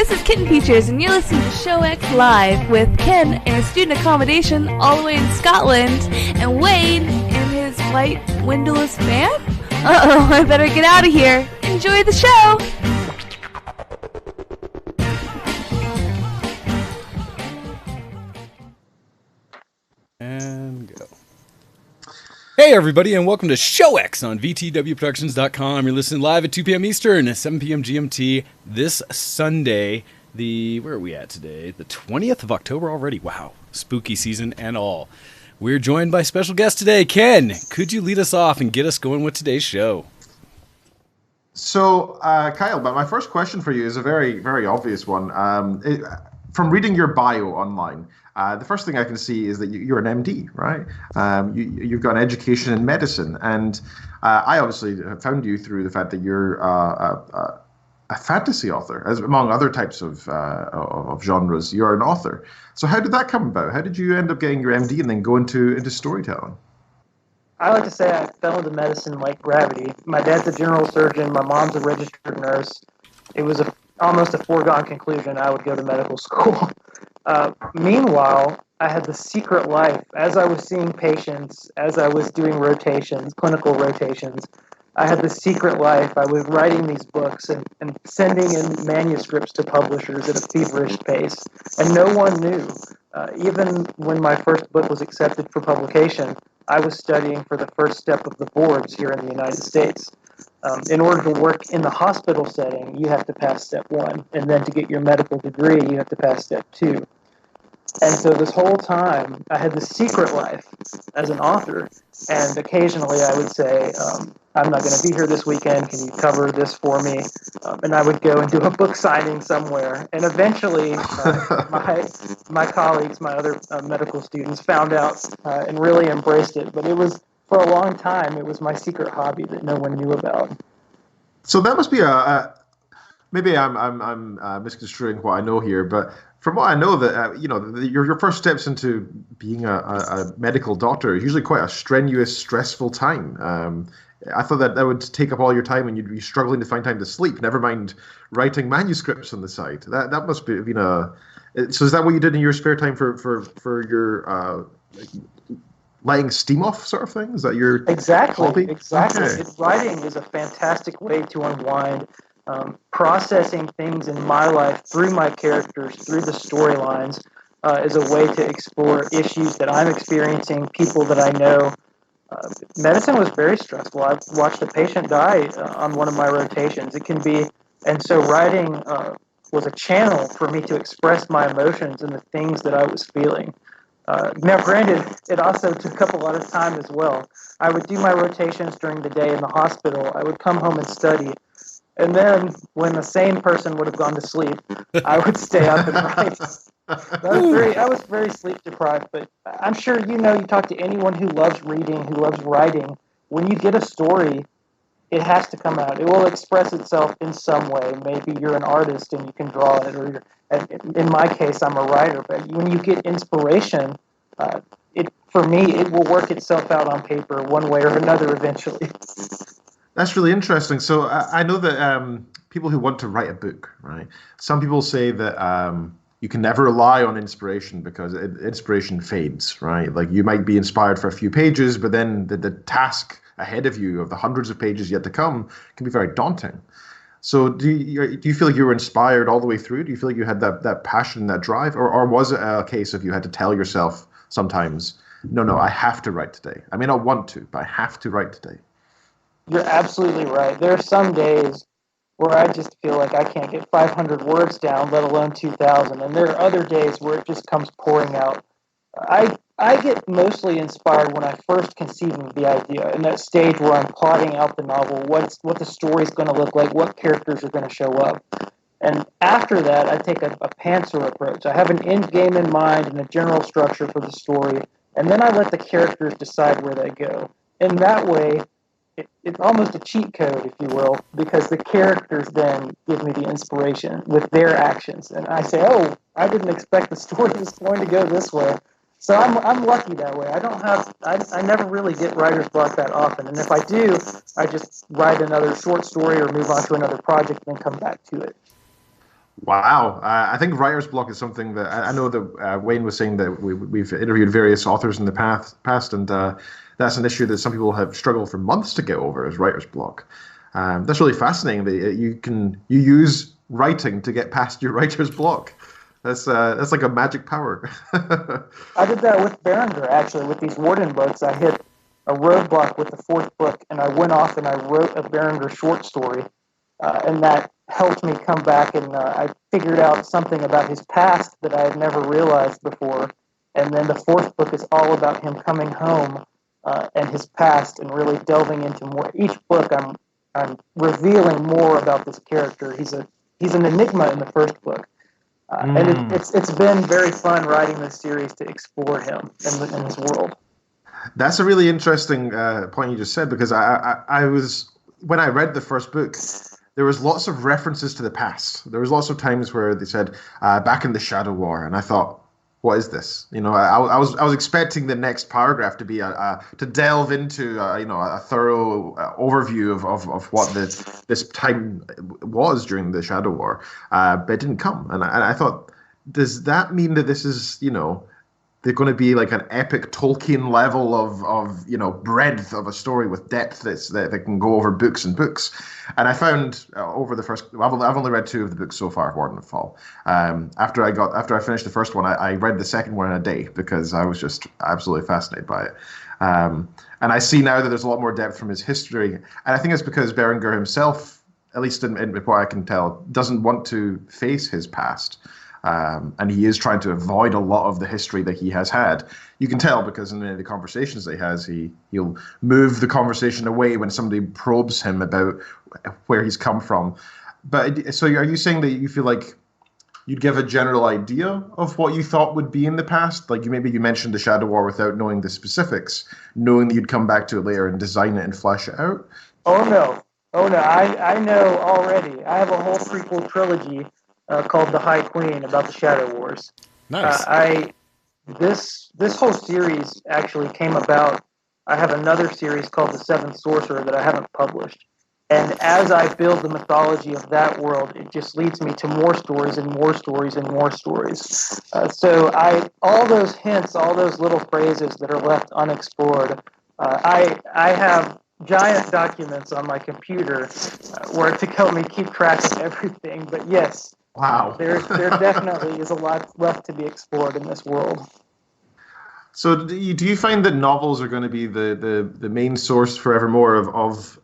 This is Kitten Features, and you're listening to Show X Live with Ken in his student accommodation all the way in Scotland, and Wade in his white windowless van? Uh-oh, I better get out of here. Enjoy the show! And go. Hey everybody, and welcome to Show X on VTWProductions.com. You're listening live at 2 p.m. Eastern, 7 p.m. GMT this Sunday. Where are we at today? The 20th of October already. Wow, spooky season and all. We're joined by special guest today. Ken, could you lead us off and get us going with today's show? So, Kyle, but my first question for you is a very, very obvious one. From reading your bio online, the first thing I can see is that you're an MD, right? You've got an education in medicine, and I obviously found you through the fact that you're a fantasy author, as among other types of genres. You're an author. So how did that come about? How did you end up getting your MD and then go into storytelling? I like to say I fell into medicine like gravity. My dad's a general surgeon. My mom's a registered nurse. It was almost a foregone conclusion I would go to medical school. Meanwhile, I had the secret life. As I was seeing patients, as I was doing rotations, clinical rotations, I had this secret life. I was writing these books and sending in manuscripts to publishers at a feverish pace, and no one knew. Even when my first book was accepted for publication, I was studying for the first step of the boards here in the United States. In order to work in the hospital setting, you have to pass step 1, and then to get your medical degree, you have to pass step 2. And so this whole time, I had this secret life as an author, and occasionally I would say, I'm not going to be here this weekend, can you cover this for me? And I would go and do a book signing somewhere, and eventually my colleagues, my other medical students found out and really embraced it, but it was, for a long time, it was my secret hobby that no one knew about. So that must be maybe I'm misconstruing what I know here, but from what I know, that your first steps into being a medical doctor is usually quite a strenuous, stressful time. I thought that would take up all your time and you'd be struggling to find time to sleep, never mind writing manuscripts on the side. That must be, so is that what you did in your spare time for your letting steam off sort of thing? Is that your hobby? Exactly. Okay. Writing is a fantastic way to unwind. Processing things in my life through my characters, through the storylines, is a way to explore issues that I'm experiencing, people that I know. Medicine was very stressful. I watched a patient die on one of my rotations. It can be, and so writing was a channel for me to express my emotions and the things that I was feeling. Now, granted, it also took up a lot of time as well. I would do my rotations during the day in the hospital. I would come home and study. And then, when the sane person would have gone to sleep, I would stay up and write. I was very sleep deprived, but I'm sure you talk to anyone who loves reading, who loves writing. When you get a story, it has to come out. It will express itself in some way. Maybe you're an artist and you can draw it, or in my case, I'm a writer. But when you get inspiration, for me, it will work itself out on paper one way or another eventually. That's really interesting. So I know that people who want to write a book, right? Some people say that you can never rely on inspiration because inspiration fades, right? Like you might be inspired for a few pages, but then the task ahead of you of the hundreds of pages yet to come can be very daunting. So do you feel like you were inspired all the way through? Do you feel like you had that passion, that drive? Or was it a case of you had to tell yourself sometimes, no, I have to write today. I may not want to, but I have to write today. You're absolutely right. There are some days where I just feel like I can't get 500 words down, let alone 2,000. And there are other days where it just comes pouring out. I get mostly inspired when I first conceive of the idea, in that stage where I'm plotting out the novel, what the story's going to look like, what characters are going to show up. And after that, I take a pantser approach. I have an end game in mind and a general structure for the story, and then I let the characters decide where they go. In that way, it's almost a cheat code, if you will, because the characters then give me the inspiration with their actions. And I say, oh, I didn't expect the story was going to go this way. So I'm lucky that way. I never really get writer's block that often. And if I do, I just write another short story or move on to another project and then come back to it. Wow. I think writer's block is something that I know that Wayne was saying that we've interviewed various authors in the past, and that's an issue that some people have struggled for months to get over is writer's block. That's really fascinating that you use writing to get past your writer's block. That's like a magic power. I did that with Berenguer, actually, with these Warden books. I hit a roadblock with the fourth book, and I went off and I wrote a Berenguer short story, and that helped me come back, and I figured out something about his past that I had never realized before. And then the fourth book is all about him coming home and his past, and really delving into more. Each book, I'm revealing more about this character. He's an enigma in the first book. And it's been very fun writing this series to explore him in this world. That's a really interesting point you just said, because I was, when I read the first book, there was lots of references to the past. There was lots of times where they said back in the Shadow War, and I thought, what is this? You know, I was expecting the next paragraph to be to delve into a thorough overview of what this time was during the Shadow War, but it didn't come. And I thought, does that mean that this is, they're going to be like an epic Tolkien level of breadth of a story with depth that can go over books and books? And I found over the first, I've only read 2 of the books so far, Warden of Fal. After I finished the first one, I read the second one in a day because I was just absolutely fascinated by it. And I see now that there's a lot more depth from his history, and I think it's because Berenguer himself, at least in what I can tell, doesn't want to face his past. And he is trying to avoid a lot of the history that he has had. You can tell because in the conversations that he has, he'll move the conversation away when somebody probes him about where he's come from. But so are you saying that you feel like you'd give a general idea of what you thought would be in the past? Like you mentioned the Shadow War without knowing the specifics, knowing that you'd come back to it later and design it and flesh it out? Oh no. I know already. I have a whole prequel trilogy called The High Queen about the Shadow Wars. Nice. This whole series actually came about. I have another series called The Seventh Sorcerer that I haven't published. And as I build the mythology of that world, it just leads me to more stories and more stories and more stories. So all those hints, all those little phrases that are left unexplored, I have giant documents on my computer where to help me keep track of everything. But yes, wow, there definitely is a lot left to be explored in this world. So do you find that novels are going to be the main source forevermore of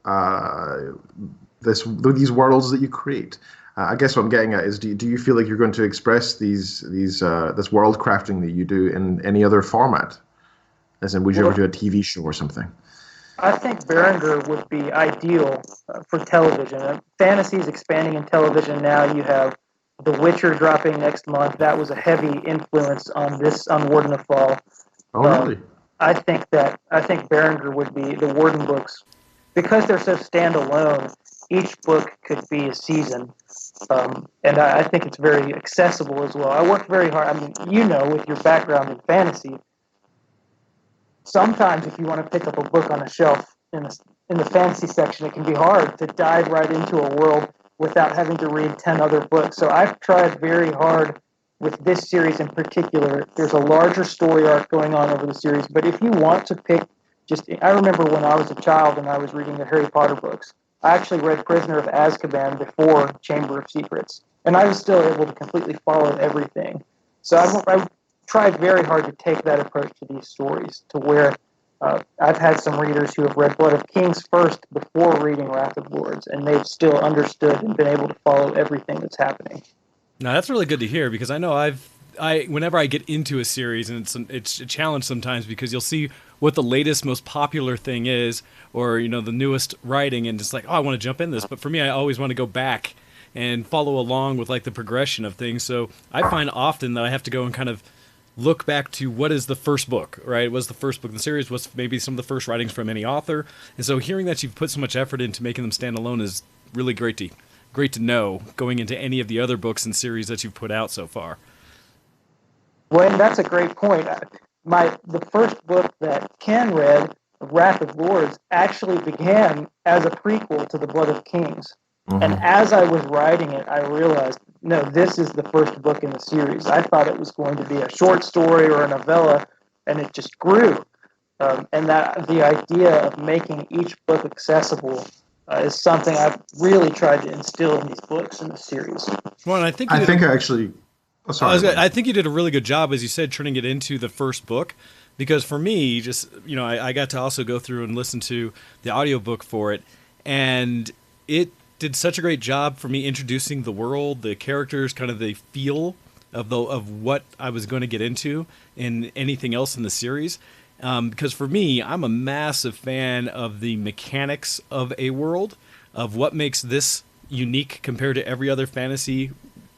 these worlds that you create? I guess what I'm getting at is, do you feel like you're going to express this world crafting that you do in any other format? As in, would you ever do a TV show or something? I think Berenguer would be ideal for television. Fantasy is expanding in television now. You have The Witcher dropping next month. That was a heavy influence on Warden of Fal. Oh, really? I think Berenguer would be the Warden books, because they're so standalone. Each book could be a season, and I think it's very accessible as well. I worked very hard. I mean, with your background in fantasy, sometimes if you want to pick up a book on a shelf in the fantasy section, it can be hard to dive right into a world without having to read 10 other books. So I've tried very hard with this series in particular. There's a larger story arc going on over the series, but if you want to pick I remember when I was a child and I was reading the Harry Potter books, I actually read Prisoner of Azkaban before Chamber of Secrets, and I was still able to completely follow everything. So I tried very hard to take that approach to these stories, to where I've had some readers who have read Blood of Kings first before reading Wrath of Lords, and they've still understood and been able to follow everything that's happening. No, that's really good to hear, because I know whenever I get into a series, and it's a challenge sometimes, because you'll see what the latest, most popular thing is, or the newest writing, and it's like, oh, I want to jump in this. But for me, I always want to go back and follow along with like the progression of things. So I find often that I have to go and kind of look back to what is the first book, right? What's the first book in the series? What's maybe some of the first writings from any author? And so hearing that you've put so much effort into making them stand alone is really great to know going into any of the other books and series that you've put out so far. Well, and that's a great point. The first book that Ken read, Wrath of Lords, actually began as a prequel to The Blood of Kings. Mm-hmm. And as I was writing it, I realized no, this is the first book in the series. I thought it was going to be a short story or a novella, and it just grew. And that the idea of making each book accessible is something I've really tried to instill in these books in the series. Well, and I think actually. Oh, sorry. I think you did a really good job, as you said, turning it into the first book. Because for me, just I got to also go through and listen to the audiobook for it, and it did such a great job for me introducing the world, the characters, kind of the feel of what I was going to get into in anything else in the series. Because for me, I'm a massive fan of the mechanics of a world, of what makes this unique compared to every other fantasy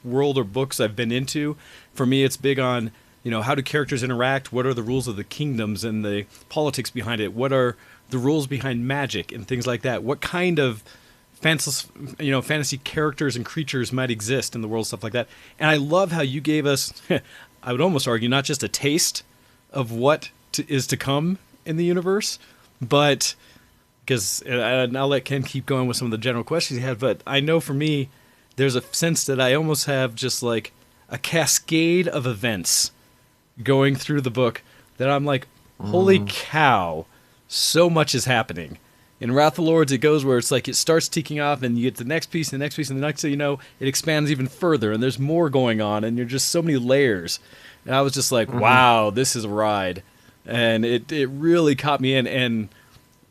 world or books I've been into. For me, it's big on, how do characters interact? What are the rules of the kingdoms and the politics behind it? What are the rules behind magic and things like that? What kind of fantasy characters and creatures might exist in the world, stuff like that. And I love how you gave us, I would almost argue, not just a taste of what is to come in the universe, but because I'll let Ken keep going with some of the general questions he had, but I know for me, there's a sense that I almost have just like a cascade of events going through the book that I'm like, holy cow, so much is happening. In Wrath of the Lords, it goes where it's like it starts ticking off, and you get the next piece, and the next piece, and the next thing you know, it expands even further, and there's more going on, and there's just so many layers. And I was just like, wow, this is a ride. And it really caught me in, and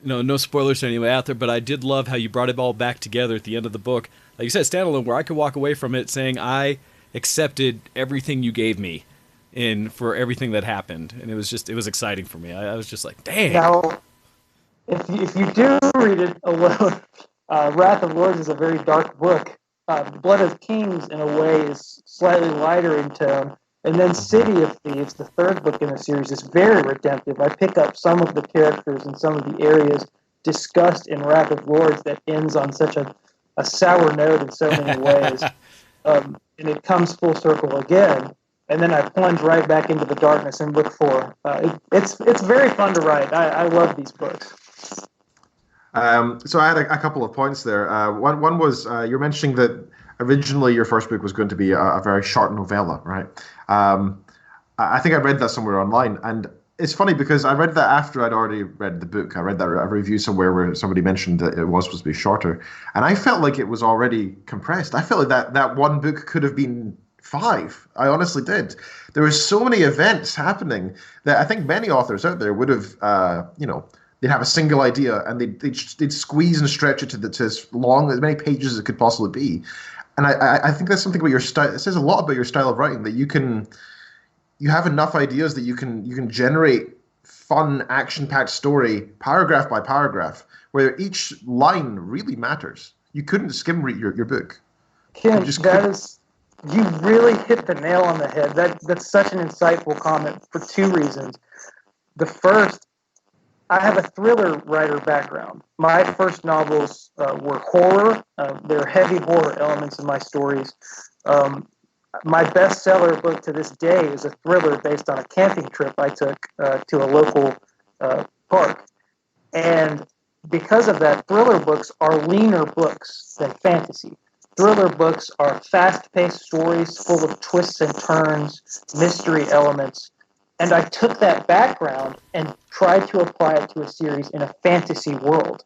no spoilers to anybody out there, but I did love how you brought it all back together at the end of the book. Like you said, standalone, where I could walk away from it saying I accepted everything you gave me for everything that happened. And it was exciting for me. I was just like, dang. Now, if you do read it alone, Wrath of Lords is a very dark book. Blood of Kings, in a way, is slightly lighter in tone. And then City of Thieves, the third book in the series, is very redemptive. I pick up some of the characters and some of the areas discussed in Wrath of Lords that ends on such a sour note in so many ways. And it comes full circle again. And then I plunge right back into the darkness in book 4. It's very fun to write. I love these books. So I had a couple of points there. One was you're mentioning that originally your first book was going to be a very short novella, right? I think I read that somewhere online, and it's funny because I read that after I'd already read the book. I read that a review somewhere where somebody mentioned that it was supposed to be shorter, and I felt like it was already compressed. I felt like that one book could have been 5. I honestly did. There were so many events happening that I think many authors out there would have, they'd have a single idea and they'd squeeze and stretch it to as long, as many pages as it could possibly be. And I think that's something about your style. It says a lot about your style of writing, that you have enough ideas that you can generate fun, action-packed story, paragraph by paragraph, where each line really matters. You couldn't skim read your book. Ken, you really hit the nail on the head. That's such an insightful comment for 2 reasons. The first, I have a thriller writer background. My first novels were horror. There are heavy horror elements in my stories. My bestseller book to this day is a thriller based on a camping trip I took to a local park. And because of that, thriller books are leaner books than fantasy. Thriller books are fast-paced stories full of twists and turns, mystery elements. And I took that background and tried to apply it to a series in a fantasy world.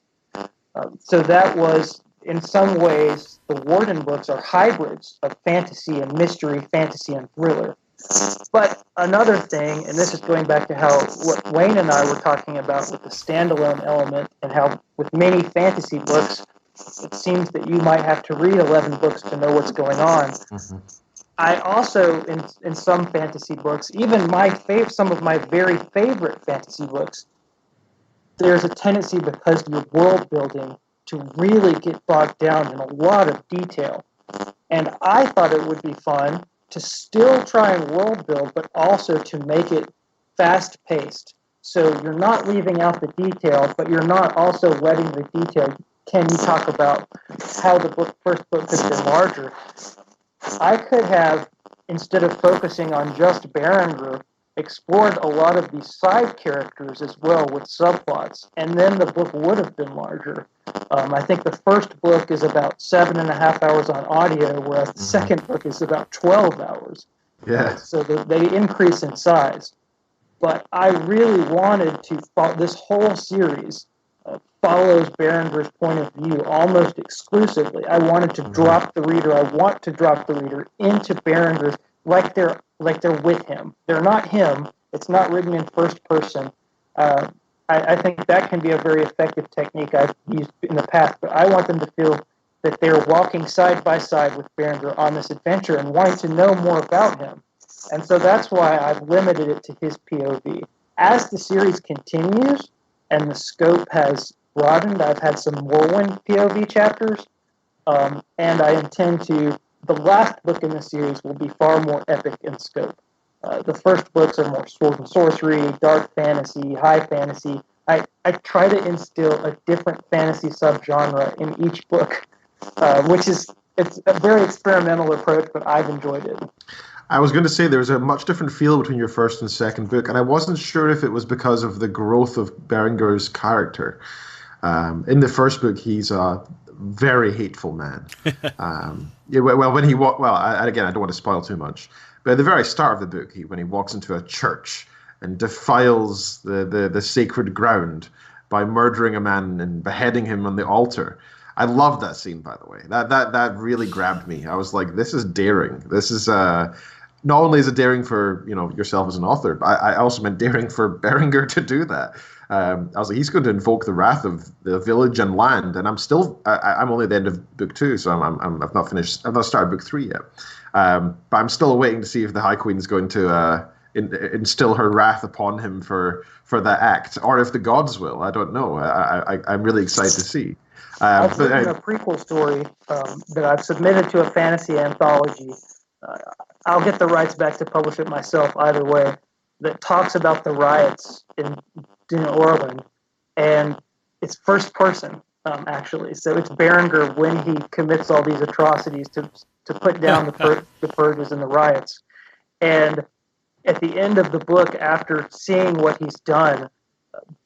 So that was, in some ways, the Warden books are hybrids of fantasy and mystery, fantasy and thriller. But another thing, and this is going back to what Wayne and I were talking about with the standalone element, and how with many fantasy books, it seems that you might have to read 11 books to know what's going on. Mm-hmm. I also, in some fantasy books, even some of my very favorite fantasy books, there's a tendency, because you're world building, to really get bogged down in a lot of detail. And I thought it would be fun to still try and world build, but also to make it fast-paced. So you're not leaving out the detail, but you're not also letting the detail. Can you talk about how the first book could have been larger? I could have, instead of focusing on just Berenguer, explored a lot of these side characters as well with subplots, and then the book would have been larger. I think the first book is about 7.5 hours on audio, whereas the second book is about 12 hours. Yeah. So they increase in size. But I really wanted to follow this whole series. Follows Berenguer's point of view almost exclusively. I wanted to drop the reader. I want to drop the reader into Berenguer's like they're with him. They're not him. It's not written in first person. I think that can be a very effective technique I've used in the past. But I want them to feel that they're walking side by side with Berenguer on this adventure and wanting to know more about him. And so that's why I've limited it to his POV. As the series continues and the scope has broadened, I've had some Morrowind POV chapters, and I intend to. The last book in the series will be far more epic in scope. The first books are more sword and sorcery, dark fantasy, high fantasy. I try to instill a different fantasy subgenre in each book, it's a very experimental approach, but I've enjoyed it. I was going to say there's a much different feel between your first and second book, and I wasn't sure if it was because of the growth of Berenguer's character. In the first book, he's a very hateful man. Again, I don't want to spoil too much, but at the very start of the book, when he walks into a church and defiles the sacred ground by murdering a man and beheading him on the altar. I loved that scene, by the way. That really grabbed me. I was like, this is daring. This is not only is it daring for yourself as an author, but I also meant daring for Berenguer to do that. I was like, he's going to invoke the wrath of the village and land, and I'm only at the end of book 2, so I've not finished. I've not started book 3 yet, but I'm still waiting to see if the High Queen is going to instill her wrath upon him for that act, or if the gods will. I don't know. I'm really excited to see. I've written a prequel story that I've submitted to a fantasy anthology. I'll get the rights back to publish it myself either way, that talks about the riots in Orleans, and it's first person, actually. So it's Berenguer when he commits all these atrocities to put down the purges and the riots. And at the end of the book, after seeing what he's done,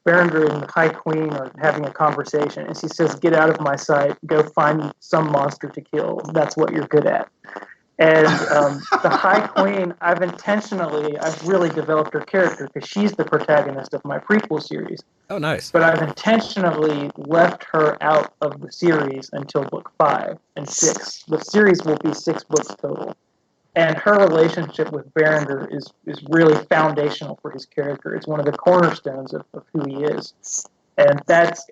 Berenguer and the High Queen are having a conversation, and she says, "Get out of my sight. Go find some monster to kill. That's what you're good at." And the High Queen, I've really developed her character because she's the protagonist of my prequel series. Oh, nice. But I've intentionally left her out of the series until book 5 and 6. The series will be 6 books total. And her relationship with Berenguer is really foundational for his character. It's one of the cornerstones of who he is. And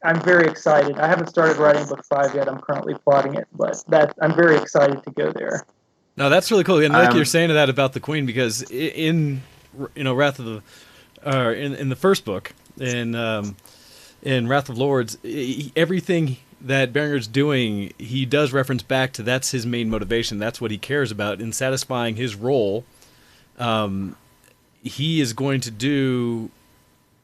I'm very excited. I haven't started writing book 5 yet. I'm currently plotting it, but I'm very excited to go there. No, that's really cool. And like you're saying that about the Queen, because in Wrath of the, in the first book, in Wrath of Lords, everything that Berenguer's doing, he does reference back to that's his main motivation. That's what he cares about in satisfying his role. He is going to do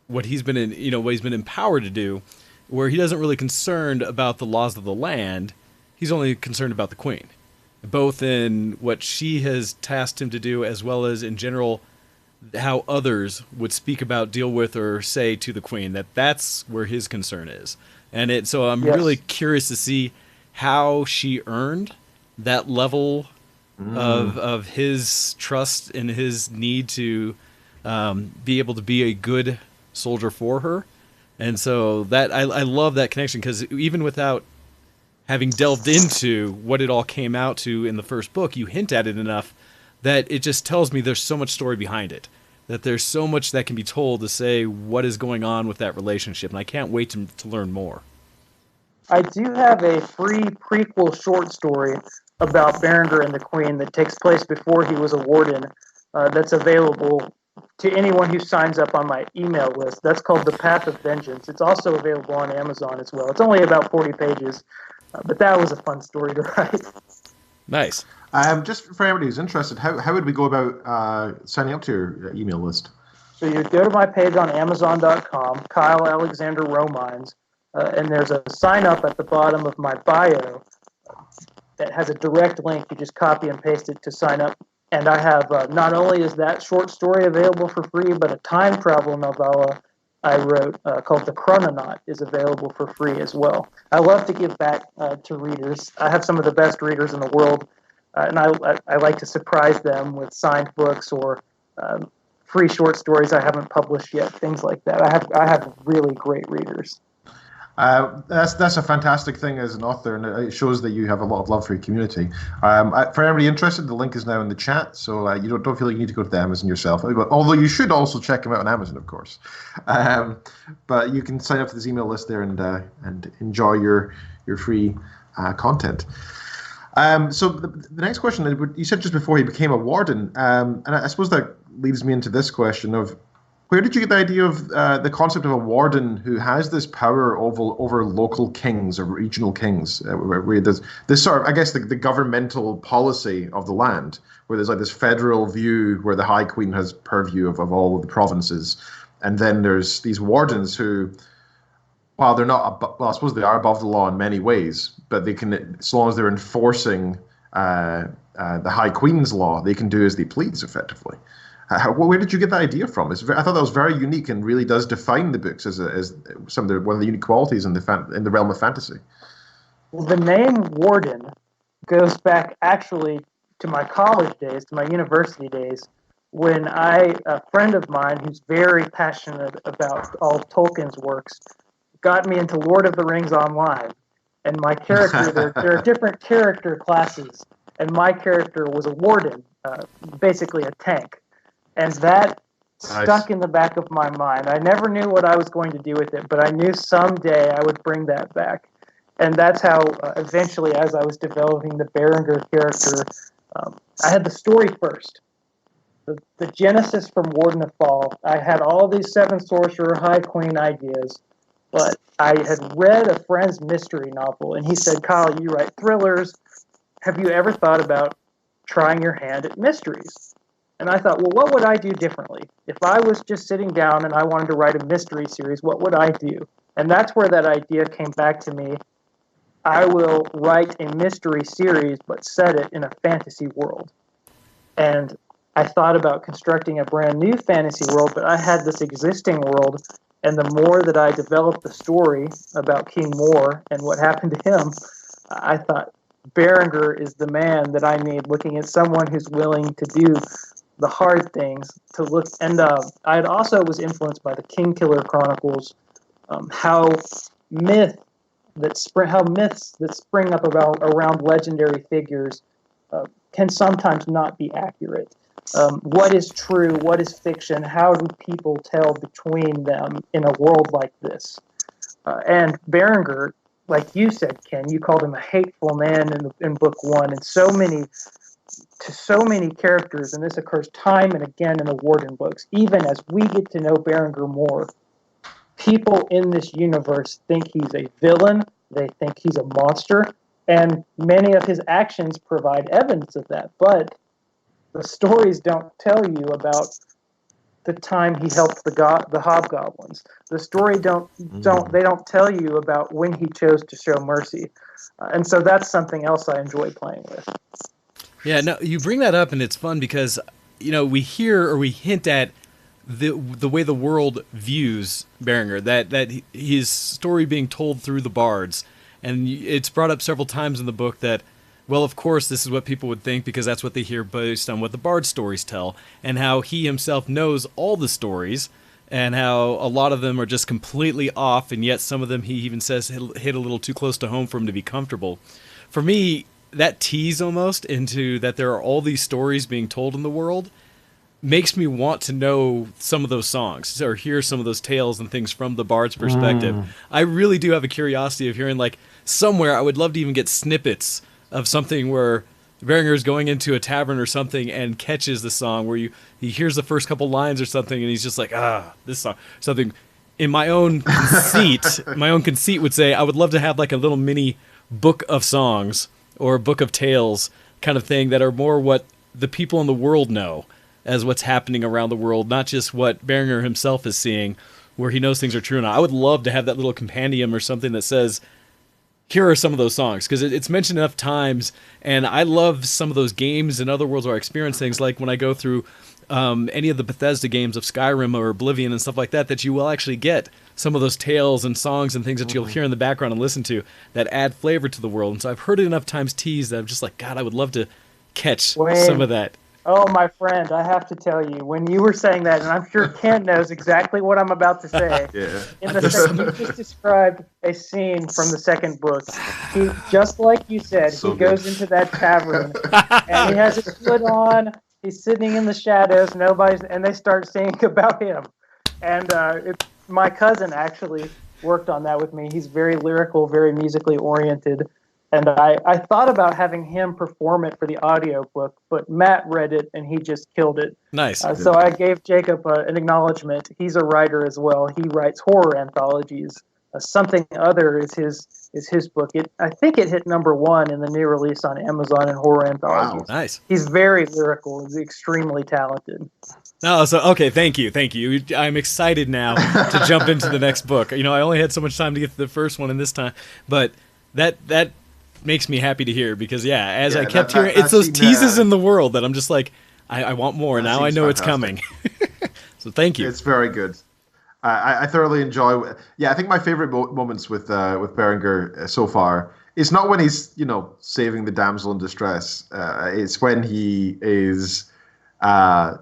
what he's been empowered to do, where he doesn't really concerned about the laws of the land. He's only concerned about the Queen, both in what she has tasked him to do, as well as in general how others would speak about, deal with, or say to the Queen. That's where his concern is. And so I'm really curious to see how she earned that level of his trust and his need to be able to be a good soldier for her. And so that I love that connection, because even without having delved into what it all came out to in the first book, you hint at it enough that it just tells me there's so much story behind it, that there's so much that can be told to say what is going on with that relationship, and I can't wait to learn more. I do have a free prequel short story about Berenguer and the Queen that takes place before he was a warden, that's available to anyone who signs up on my email list. That's called The Path of Vengeance. It's also available on Amazon as well. It's only about 40 pages, but that was a fun story to write. Nice. Just for everybody who's interested, how would we go about signing up to your email list? So you go to my page on Amazon.com, Kyle Alexander Romines, and there's a sign up at the bottom of my bio that has a direct link. You just copy and paste it to sign up And I have, not only is that short story available for free, but a time travel novella I wrote called The Chrononaut is available for free as well. I love to give back to readers. I have some of the best readers in the world, and I like to surprise them with signed books or free short stories I haven't published yet, things like that. I have really great readers. That's a fantastic thing as an author, and it shows that you have a lot of love for your community. For everybody interested, the link is now in the chat, so you don't feel like you need to go to the Amazon yourself. Although you should also check them out on Amazon, of course. But you can sign up to this email list there and enjoy your free content. So the next question, you said just before he became a warden, and I suppose that leads me into this question of, where did you get the idea of the concept of a warden who has this power over local kings or regional kings, where there's this sort of, I guess, the governmental policy of the land, where there's like this federal view where the High Queen has purview of all of the provinces, and then there's these wardens who, while they're not, I suppose they are above the law in many ways, but they can, as long as they're enforcing the High Queen's law, they can do as they please, effectively. Where did you get that idea from? I thought that was very unique and really does define the books as one of the unique qualities in the realm of fantasy. The name Warden goes back actually to my college days, to my university days, when a friend of mine who's very passionate about all Tolkien's works got me into Lord of the Rings Online. And my character, there are different character classes, and my character was a warden, basically a tank. And that stuck in the back of my mind. I never knew what I was going to do with it, but I knew someday I would bring that back. And that's how eventually, as I was developing the Berenguer character, I had the story first. The genesis from Warden of Fal. I had all these Seven Sorcerer, High Queen ideas, but I had read a friend's mystery novel, and he said, "Kyle, you write thrillers. Have you ever thought about trying your hand at mysteries?" And I thought, well, what would I do differently? If I was just sitting down and I wanted to write a mystery series, what would I do? And that's where that idea came back to me. I will write a mystery series, but set it in a fantasy world. And I thought about constructing a brand new fantasy world, but I had this existing world, and the more that I developed the story about King Mor and what happened to him, I thought Berenguer is the man that I need, looking at someone who's willing to do the hard things to look. And I also was influenced by the King Killer Chronicles, how myths that spring up around legendary figures can sometimes not be accurate. What is true? What is fiction? How do people tell between them in a world like this? And Berenguer, like you said, Ken, you called him a hateful man in book one, and so many characters, and this occurs time and again in the Warden books. Even as we get to know Berenguer more, people in this universe think he's a villain, they think he's a monster, and many of his actions provide evidence of that. But the stories don't tell you about the time he helped the hobgoblins. The story they don't tell you about when he chose to show mercy, and so that's something else I enjoy playing with. Yeah, no, you bring that up, and it's fun because, you know, we hear or we hint at the way the world views Berenguer, that his story being told through the bards, and it's brought up several times in the book that, well, of course, this is what people would think because that's what they hear based on what the bard stories tell, and how he himself knows all the stories, and how a lot of them are just completely off, and yet some of them he even says hit a little too close to home for him to be comfortable. For me, that tease almost into that there are all these stories being told in the world makes me want to know some of those songs or hear some of those tales and things from the bard's perspective. I really do have a curiosity of hearing, like, somewhere I would love to even get snippets of something where Berenguer is going into a tavern or something and catches the song where he hears the first couple lines or something and he's just like, this song, something. In my own conceit would say I would love to have like a little mini book of songs or a book of tales kind of thing that are more what the people in the world know as what's happening around the world, not just what Berenguer himself is seeing, where he knows things are true or not. I would love to have that little compendium or something that says, here are some of those songs, because it's mentioned enough times, and I love some of those games and other worlds where I experience things, like when I go through any of the Bethesda games of Skyrim or Oblivion and stuff like that, that you will actually get some of those tales and songs and things that you'll hear in the background and listen to that add flavor to the world. And so I've heard it enough times teased that I'm just like, God, I would love to catch some of that. Oh, my friend, I have to tell you, when you were saying that, and I'm sure Ken knows exactly what I'm about to say. Yeah. In the second, you just described a scene from the second book. He, just like you said, So he goes into that tavern, and he has his hood on. He's sitting in the shadows. And they start singing about him. And my cousin actually worked on that with me. He's very lyrical, very musically oriented. And I thought about having him perform it for the audiobook, but Matt read it and he just killed it. Nice. So I gave Jacob an acknowledgement. He's a writer as well. He writes horror anthologies. Something Other is his book. I think it hit #1 in the new release on Amazon in horror anthologies. Wow. Nice. He's very lyrical. He's extremely talented. No, so okay, thank you. I'm excited now to jump into the next book. You know, I only had so much time to get to the first one, and this time, but that makes me happy to hear, because as I kept hearing, it's those teases in the world that I'm just like, I want more. Now I know it's coming. So thank you. It's very good. I thoroughly enjoy. Yeah, I think my favorite moments with Berenguer so far is not when he's saving the damsel in distress. It's when he is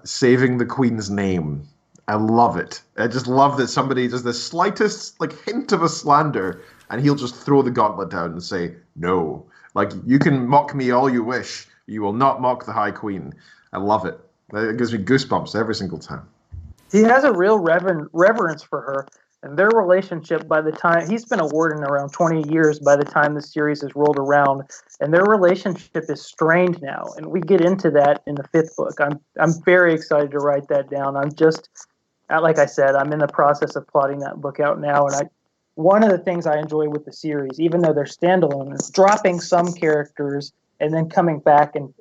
saving the queen's name. I love it. I just love that somebody does the slightest hint of a slander, and he'll just throw the gauntlet down and say, no. Like, you can mock me all you wish. You will not mock the High Queen. I love it. It gives me goosebumps every single time. He has a real reverence for her, and their relationship, by the time he's been a warden around 20 years by the time the series is rolled around, and their relationship is strained now, and we get into that in the 5th book. I'm very excited to write that down. I'm just, like I said, I'm in the process of plotting that book out now, and one of the things I enjoy with the series, even though they're standalone, is dropping some characters and then coming back and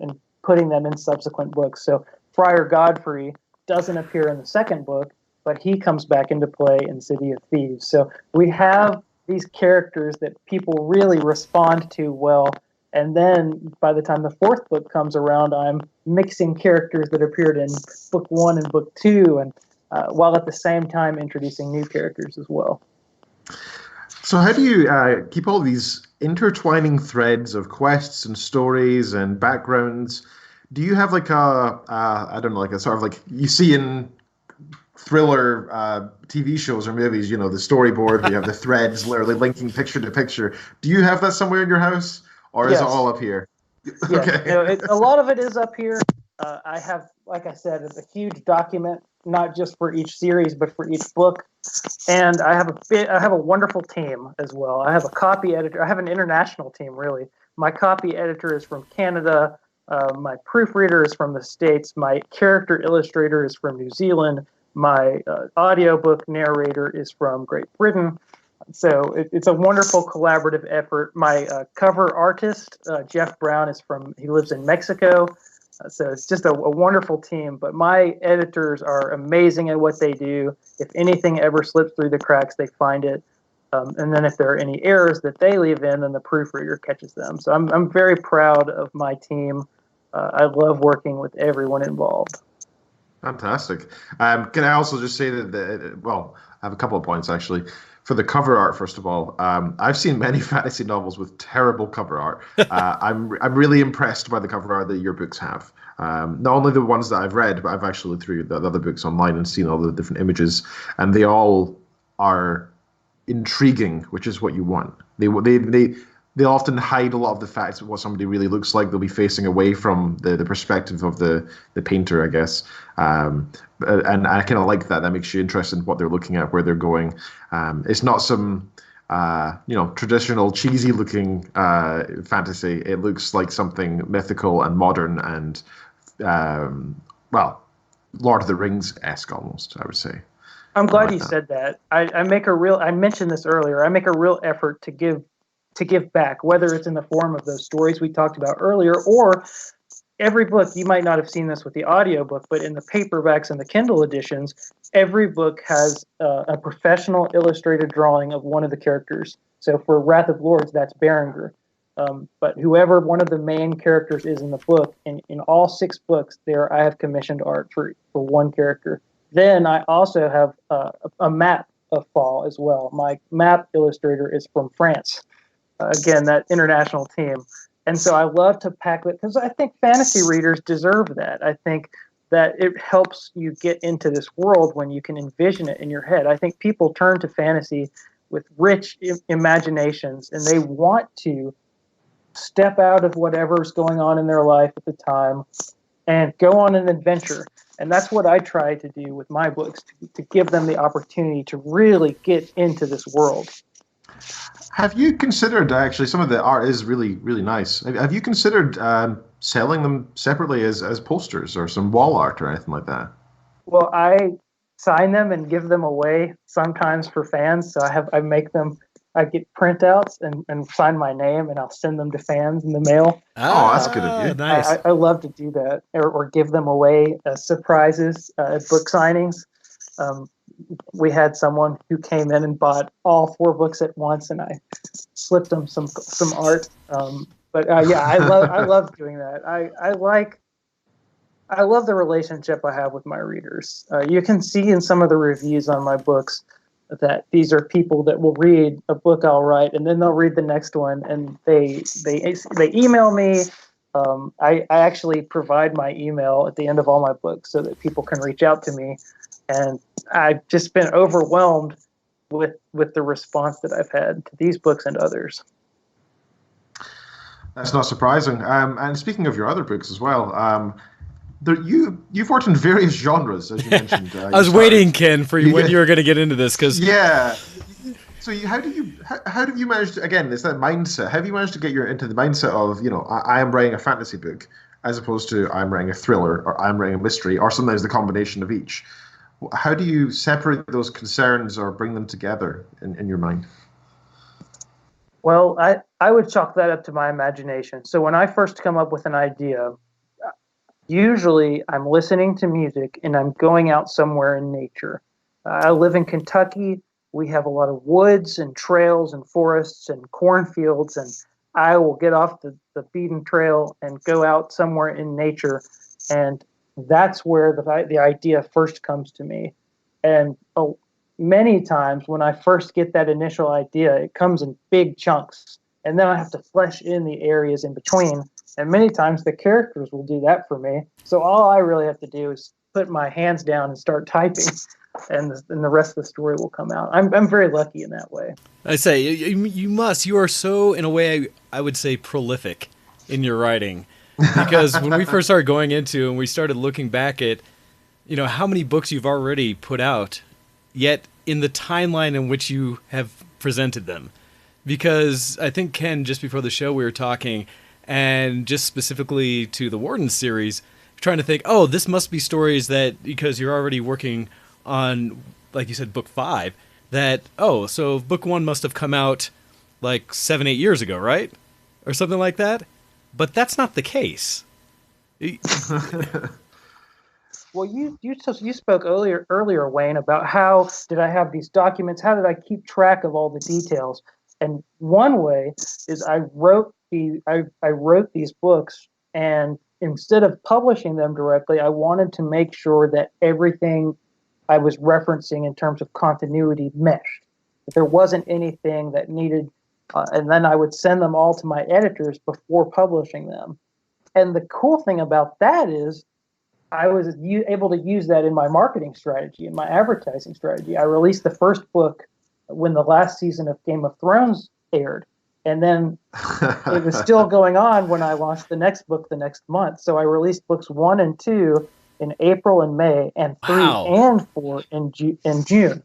putting them in subsequent books. So Friar Godfrey doesn't appear in the 2nd book, but he comes back into play in City of Thieves. So we have these characters that people really respond to well, and then by the time the 4th book comes around, I'm mixing characters that appeared in book 1 and book 2, and while at the same time introducing new characters as well. So how do you keep all these intertwining threads of quests and stories and backgrounds? Do you have I don't know, a sort of you see in thriller TV shows or movies, the storyboard where you have the threads literally linking picture to picture. Do you have that somewhere in your house, or is it all up here? Yes. Okay. A lot of it is up here. I have, like I said, it's a huge document, not just for each series, but for each book. And I have a wonderful team as well. I have a copy editor. I have an international team, really. My copy editor is from Canada. My proofreader is from the States. My character illustrator is from New Zealand. My audiobook narrator is from Great Britain. So it's a wonderful collaborative effort. My cover artist, Jeff Brown, he lives in Mexico. So it's just a wonderful team. But my editors are amazing at what they do. If anything ever slips through the cracks, they find it. And then if there are any errors that they leave in, then the proofreader catches them. So I'm very proud of my team. I love working with everyone involved. Fantastic. Can I also just say that, I have a couple of points, actually. For the cover art, first of all, I've seen many fantasy novels with terrible cover art. I'm really impressed by the cover art that your books have. Not only the ones that I've read, but I've actually looked through the other books online and seen all the different images, and they all are intriguing, which is what you want. They often hide a lot of the facts of what somebody really looks like. They'll be facing away from the perspective of the painter, I guess. And I kind of like that. That makes you interested in what they're looking at, where they're going. It's not some, traditional cheesy-looking fantasy. It looks like something mythical and modern and, Lord of the Rings-esque almost, I would say. I'm glad you said that. I mentioned this earlier. I make a real effort to give back, whether it's in the form of those stories we talked about earlier, or every book. You might not have seen this with the audiobook, but in the paperbacks and the Kindle editions, every book has a professional illustrated drawing of one of the characters. So for Wrath of Lords, that's Berenguer. But whoever one of the main characters is in the book, in all 6 books, there I have commissioned art for one character. Then I also have a map of Fall as well. My map illustrator is from France. Again, that international team. And so I love to pack it because I think fantasy readers deserve that. I think that it helps you get into this world when you can envision it in your head. I think people turn to fantasy with rich imaginations, and they want to step out of whatever's going on in their life at the time and go on an adventure. And that's what I try to do with my books, to give them the opportunity to really get into this world. Have you considered, actually, some of the art is really, really nice. Have you considered selling them separately as posters or some wall art or anything like that? Well, I sign them and give them away sometimes for fans. So I get printouts and sign my name, and I'll send them to fans in the mail. Oh, that's good of you. Nice. I love to do that, or give them away as surprises at book signings. We had someone who came in and bought all 4 books at once, and I slipped them some art. Yeah, I love doing that. I love the relationship I have with my readers. You can see in some of the reviews on my books that these are people that will read a book I'll write, and then they'll read the next one, and they email me. I actually provide my email at the end of all my books so that people can reach out to me. And I've just been overwhelmed with the response that I've had to these books and others. That's not surprising. And speaking of your other books as well, you've worked in various genres, as you mentioned. I was waiting, Ken, for you when you were going to get into this, because So how have you managed to, again, it's that mindset. How have you managed to get into the mindset of, I am writing a fantasy book as opposed to I'm writing a thriller or I'm writing a mystery or sometimes the combination of each? How do you separate those concerns or bring them together in your mind? Well, I would chalk that up to my imagination. So when I first come up with an idea, usually I'm listening to music and I'm going out somewhere in nature. I live in Kentucky. We have a lot of woods and trails and forests and cornfields, and I will get off the beaten trail and go out somewhere in nature, and that's where the idea first comes to me. And many times when I first get that initial idea, it comes in big chunks, and then I have to flesh in the areas in between. And many times the characters will do that for me. So all I really have to do is put my hands down and start typing, and the rest of the story will come out. I'm very lucky in that way. I say, you are so, in a way, I would say, prolific in your writing. Because when we first started going into and we started looking back at, how many books you've already put out, yet in the timeline in which you have presented them. Because I think, Ken, just before the show we were talking, and just specifically to the Wardens series, trying to think, this must be stories that, because you're already working on, like you said, book 5, that, so book 1 must have come out like 7-8 years ago, right? Or something like that. But that's not the case. Well, you spoke earlier, Wayne, about how did I have these documents? How did I keep track of all the details? And one way is I wrote these books, and instead of publishing them directly, I wanted to make sure that everything I was referencing in terms of continuity meshed. If there wasn't anything that needed, and then I would send them all to my editors before publishing them. And the cool thing about that is I was able to use that in my marketing strategy, in my advertising strategy. I released the first book when the last season of Game of Thrones aired. And then it was still going on when I launched the next book the next month. So I released books 1 and 2 in April and May, and 3 and 4 in June.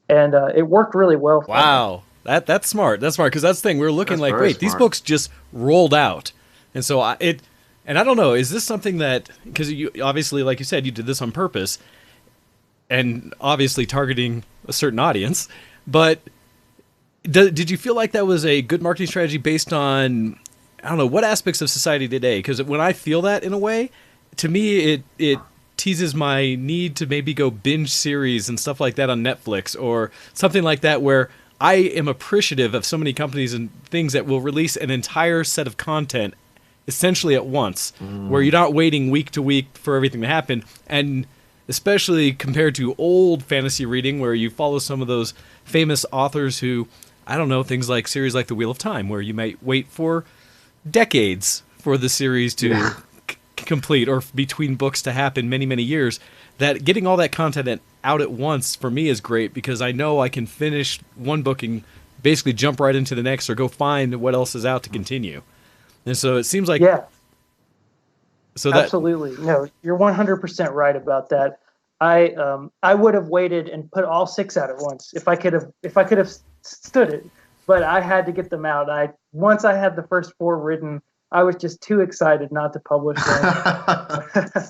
And it worked really well for me. That's smart. That's smart, because that's the thing. We were looking like, wait, these books just rolled out. And so and I don't know, is this something that, because you obviously, like you said, you did this on purpose, and obviously targeting a certain audience, but did you feel like that was a good marketing strategy based on, I don't know, what aspects of society today? Because when I feel that in a way, to me, it teases my need to maybe go binge series and stuff like that on Netflix or something like that, where I am appreciative of so many companies and things that will release an entire set of content essentially at once, where you're not waiting week to week for everything to happen. And especially compared to old fantasy reading, where you follow some of those famous authors who, I don't know, things like series like The Wheel of Time, where you might wait for decades for the series to complete, or between books to happen many, many years. That getting all that content out at once for me is great, because I know I can finish one book and basically jump right into the next, or go find what else is out to continue. And so it seems like So that, absolutely. No, you're 100% right about that. I would have waited and put all 6 out at once if I could have stood it, but I had to get them out. Once I had the first 4 written, I was just too excited not to publish them.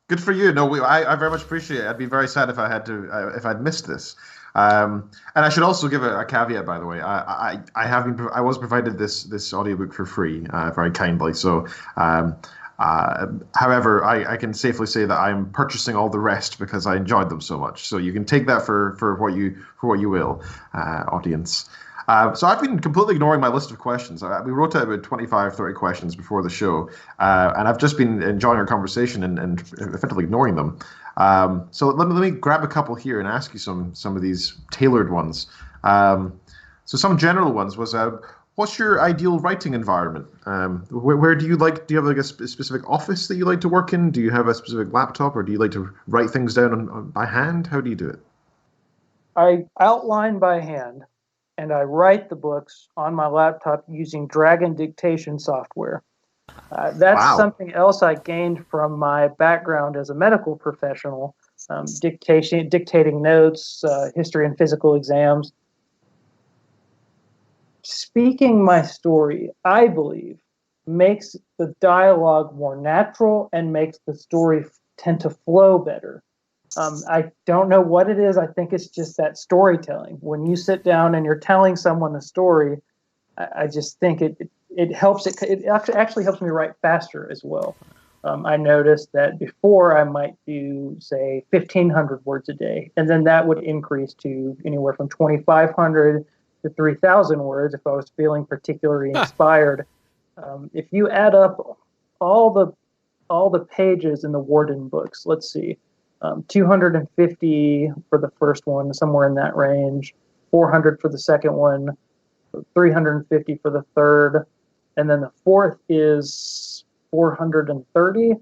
Good for you. No, I very much appreciate it. I'd be very sad if I'd missed this. And I should also give a caveat, by the way. I was provided this audiobook for free, very kindly. So, however, I can safely say that I'm purchasing all the rest because I enjoyed them so much. So you can take that for what you will, audience. So I've been completely ignoring my list of questions. We wrote out about 25, 30 questions before the show, and I've just been enjoying our conversation and effectively ignoring them. So let me grab a couple here and ask you some of these tailored ones. So some general ones was, what's your ideal writing environment? Where do you have like a specific office that you like to work in? Do you have a specific laptop, or do you like to write things down by hand? How do you do it? I outline by hand, and I write the books on my laptop using Dragon dictation software. That's something else I gained from my background as a medical professional, dictating notes, history and physical exams. Speaking my story, I believe, makes the dialogue more natural and makes the story tend to flow better. I don't know what it is. I think it's just that storytelling. When you sit down and you're telling someone a story, I just think it helps. It actually helps me write faster as well. I noticed that before I might do, say, 1,500 words a day, and then that would increase to anywhere from 2,500 to 3,000 words if I was feeling particularly inspired. If you add up all the pages in the Warden books, let's see, 250 for the first one, somewhere in that range, 400 for the second one, 350 for the third, and then the fourth is 430.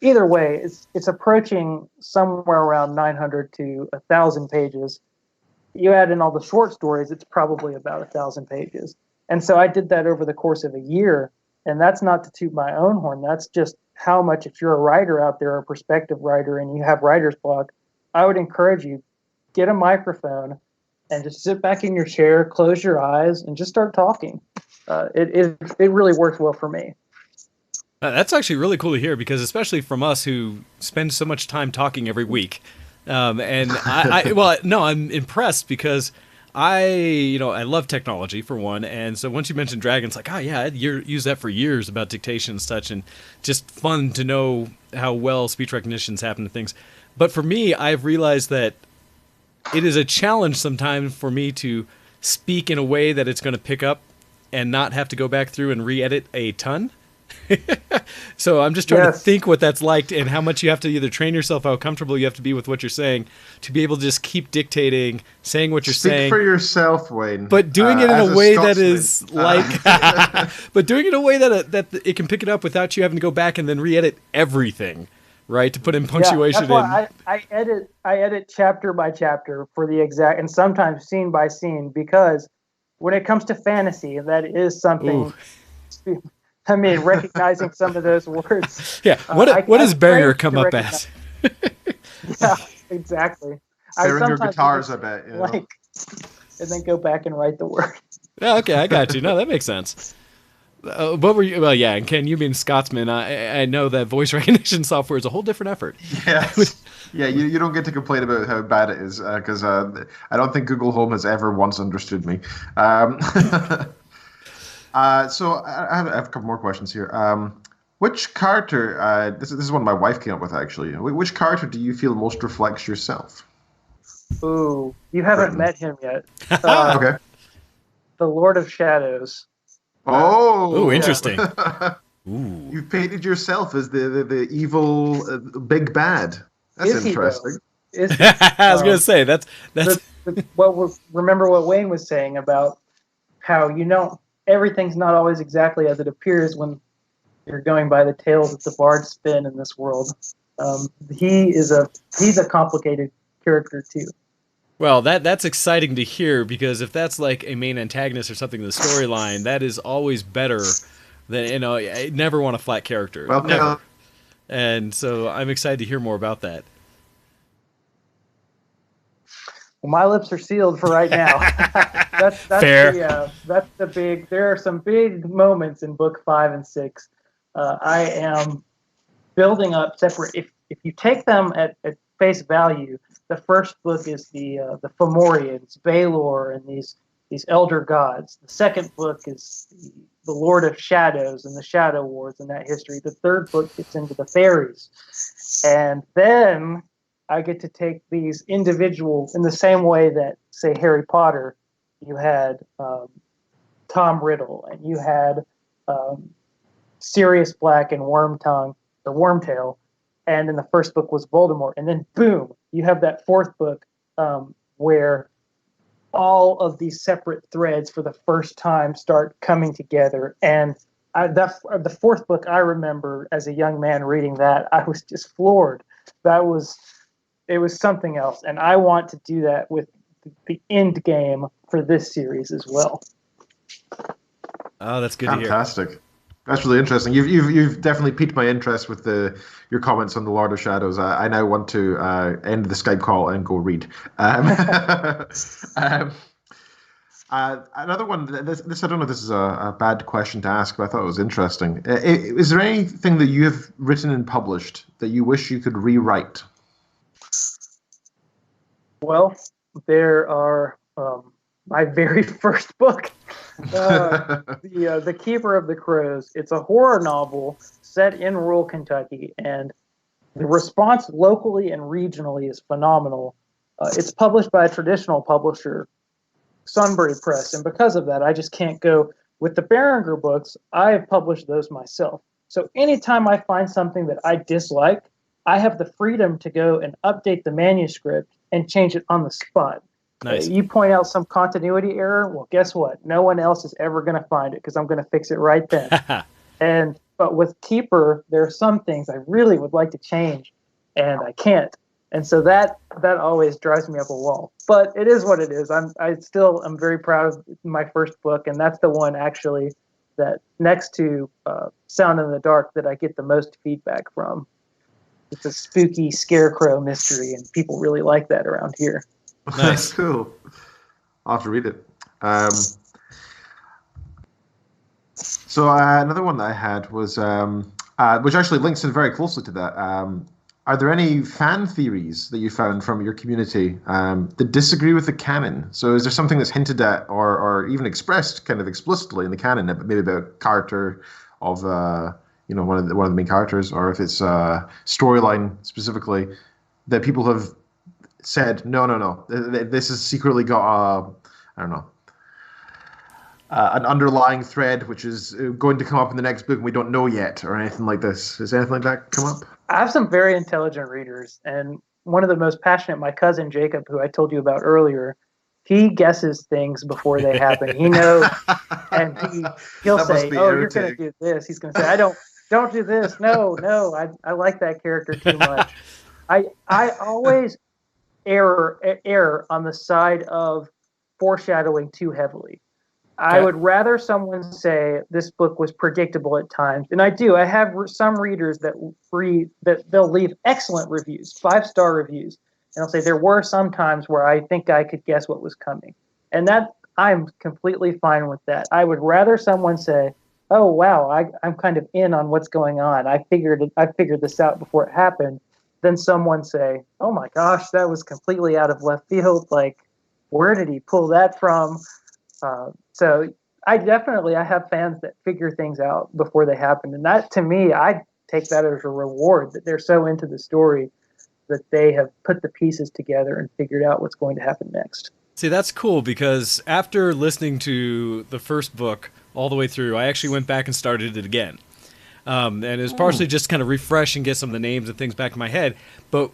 Either way, it's approaching somewhere around 900 to 1,000 pages. You add in all the short stories, it's probably about 1,000 pages. And so I did that over the course of a year, and that's not to toot my own horn. That's just how much, if you're a writer out there, a prospective writer, and you have writer's block, I would encourage you, get a microphone and just sit back in your chair, close your eyes, and just start talking. It really works well for me. That's actually really cool to hear, because especially from us who spend so much time talking every week. And I'm impressed because I love technology for one. And so once you mentioned Dragon, it's like, oh yeah, I'd use that for years about dictation and such, and just fun to know how well speech recognitions happen to things. But for me, I've realized that it is a challenge sometimes for me to speak in a way that it's going to pick up and not have to go back through and re-edit a ton. So I'm just trying to think what that's like, and how much you have to either train yourself, how comfortable you have to be with what you're saying, to be able to just keep dictating, saying what you're saying. Speak for yourself, Wayne. But doing it in a way that is like, but doing it in a way that it can pick it up without you having to go back and then re-edit everything, right? To put in punctuation. That's why I edit chapter by chapter for the exact, and sometimes scene by scene, because when it comes to fantasy, that is something. Ooh. I mean, recognizing some of those words. Yeah. What does Berenguer come up as? Yeah, exactly. Berenguer guitars, I bet. You know? And then go back and write the word. Yeah, okay, I got you. No, that makes sense. What were you? Well, yeah, and Ken, you being Scotsman, I know that voice recognition software is a whole different effort. Yes. Yeah, you don't get to complain about how bad it is, because I don't think Google Home has ever once understood me. So I have a couple more questions here. Which character, this is one my wife came up with actually, which character do you feel most reflects yourself? Ooh, you haven't Britain. met him yet. Okay. The Lord of Shadows. Oh, Yeah. interesting. Ooh. You've painted yourself as the evil big bad. That's Is he, though? interesting. Is he? I was gonna say that's Remember what Wayne was saying about how everything's not always exactly as it appears when you're going by the tales that the bards spin in this world. He's a complicated character too. well, that's exciting to hear, because if that's like a main antagonist or something in the storyline, that is always better than, I never want a flat character. Well, Never. And so I'm excited to hear more about that. Well, my lips are sealed for right now. that's Fair. that's the big. There are some big moments in book 5 and 6. I am building up separate. If you take them at face value, the first book is the Fomorians, Valor, and these elder gods. The second book is the Lord of Shadows and the Shadow Wars and that history. The third book gets into the fairies, and then I get to take these individual, in the same way that, say, Harry Potter, you had Tom Riddle, and you had Sirius Black and Wormtongue, or Wormtail, and in the first book was Voldemort. And then, boom, you have that fourth book where all of these separate threads for the first time start coming together. And the fourth book, I remember as a young man reading that, I was just floored. It was something else, and I want to do that with the end game for this series as well. Oh, that's good to hear. Fantastic. That's really interesting. You've definitely piqued my interest with your comments on the Lord of Shadows. I now want to end the Skype call and go read. Another one. This I don't know if this is a bad question to ask, but I thought it was interesting. Is there anything that you have written and published that you wish you could rewrite? Well, there are my very first book, The Keeper of the Crows. It's a horror novel set in rural Kentucky, and the response locally and regionally is phenomenal. It's published by a traditional publisher, Sunbury Press, and because of that, I just can't go with the Berenguer books. I have published those myself. So anytime I find something that I dislike, I have the freedom to go and update the manuscript and change it on the spot. Nice. You point out some continuity error, well, guess what? No one else is ever going to find it because I'm going to fix it right then. But with Keeper, there are some things I really would like to change, and I can't. And so that always drives me up a wall. But it is what it is. I'm very proud of my first book, and that's the one actually that, next to Sound in the Dark, that I get the most feedback from. It's a spooky scarecrow mystery, and people really like that around here. Nice. That's cool. I'll have to read it. So another one that I had was, which actually links in very closely to that. Are there any fan theories that you found from your community that disagree with the canon? So is there something that's hinted at or even expressed kind of explicitly in the canon, maybe about a character of one of the main characters, or if it's storyline specifically, that people have said, no, this has secretly got an underlying thread which is going to come up in the next book and we don't know yet, or anything like this. Has anything like that come up? I have some very intelligent readers, and one of the most passionate, my cousin Jacob, who I told you about earlier, he guesses things before they happen. He knows, and he'll say, "Oh, you're going to do this." He's going to say, don't do this. No, I like that character too much." I always err on the side of foreshadowing too heavily. I would rather someone say this book was predictable at times, and I do. I have some readers that they'll leave excellent reviews, 5-star reviews, and they'll say there were some times where I think I could guess what was coming, and that I'm completely fine with that. I would rather someone say, "Oh wow, I'm kind of in on what's going on. I figured this out before it happened," than someone say, "Oh my gosh, that was completely out of left field. Like, where did he pull that from?" So I have fans that figure things out before they happen. And that, to me, I take that as a reward, that they're so into the story that they have put the pieces together and figured out what's going to happen next. See, that's cool because after listening to the first book all the way through, I actually went back and started it again. And it was partially just kind of refresh and get some of the names and things back in my head. But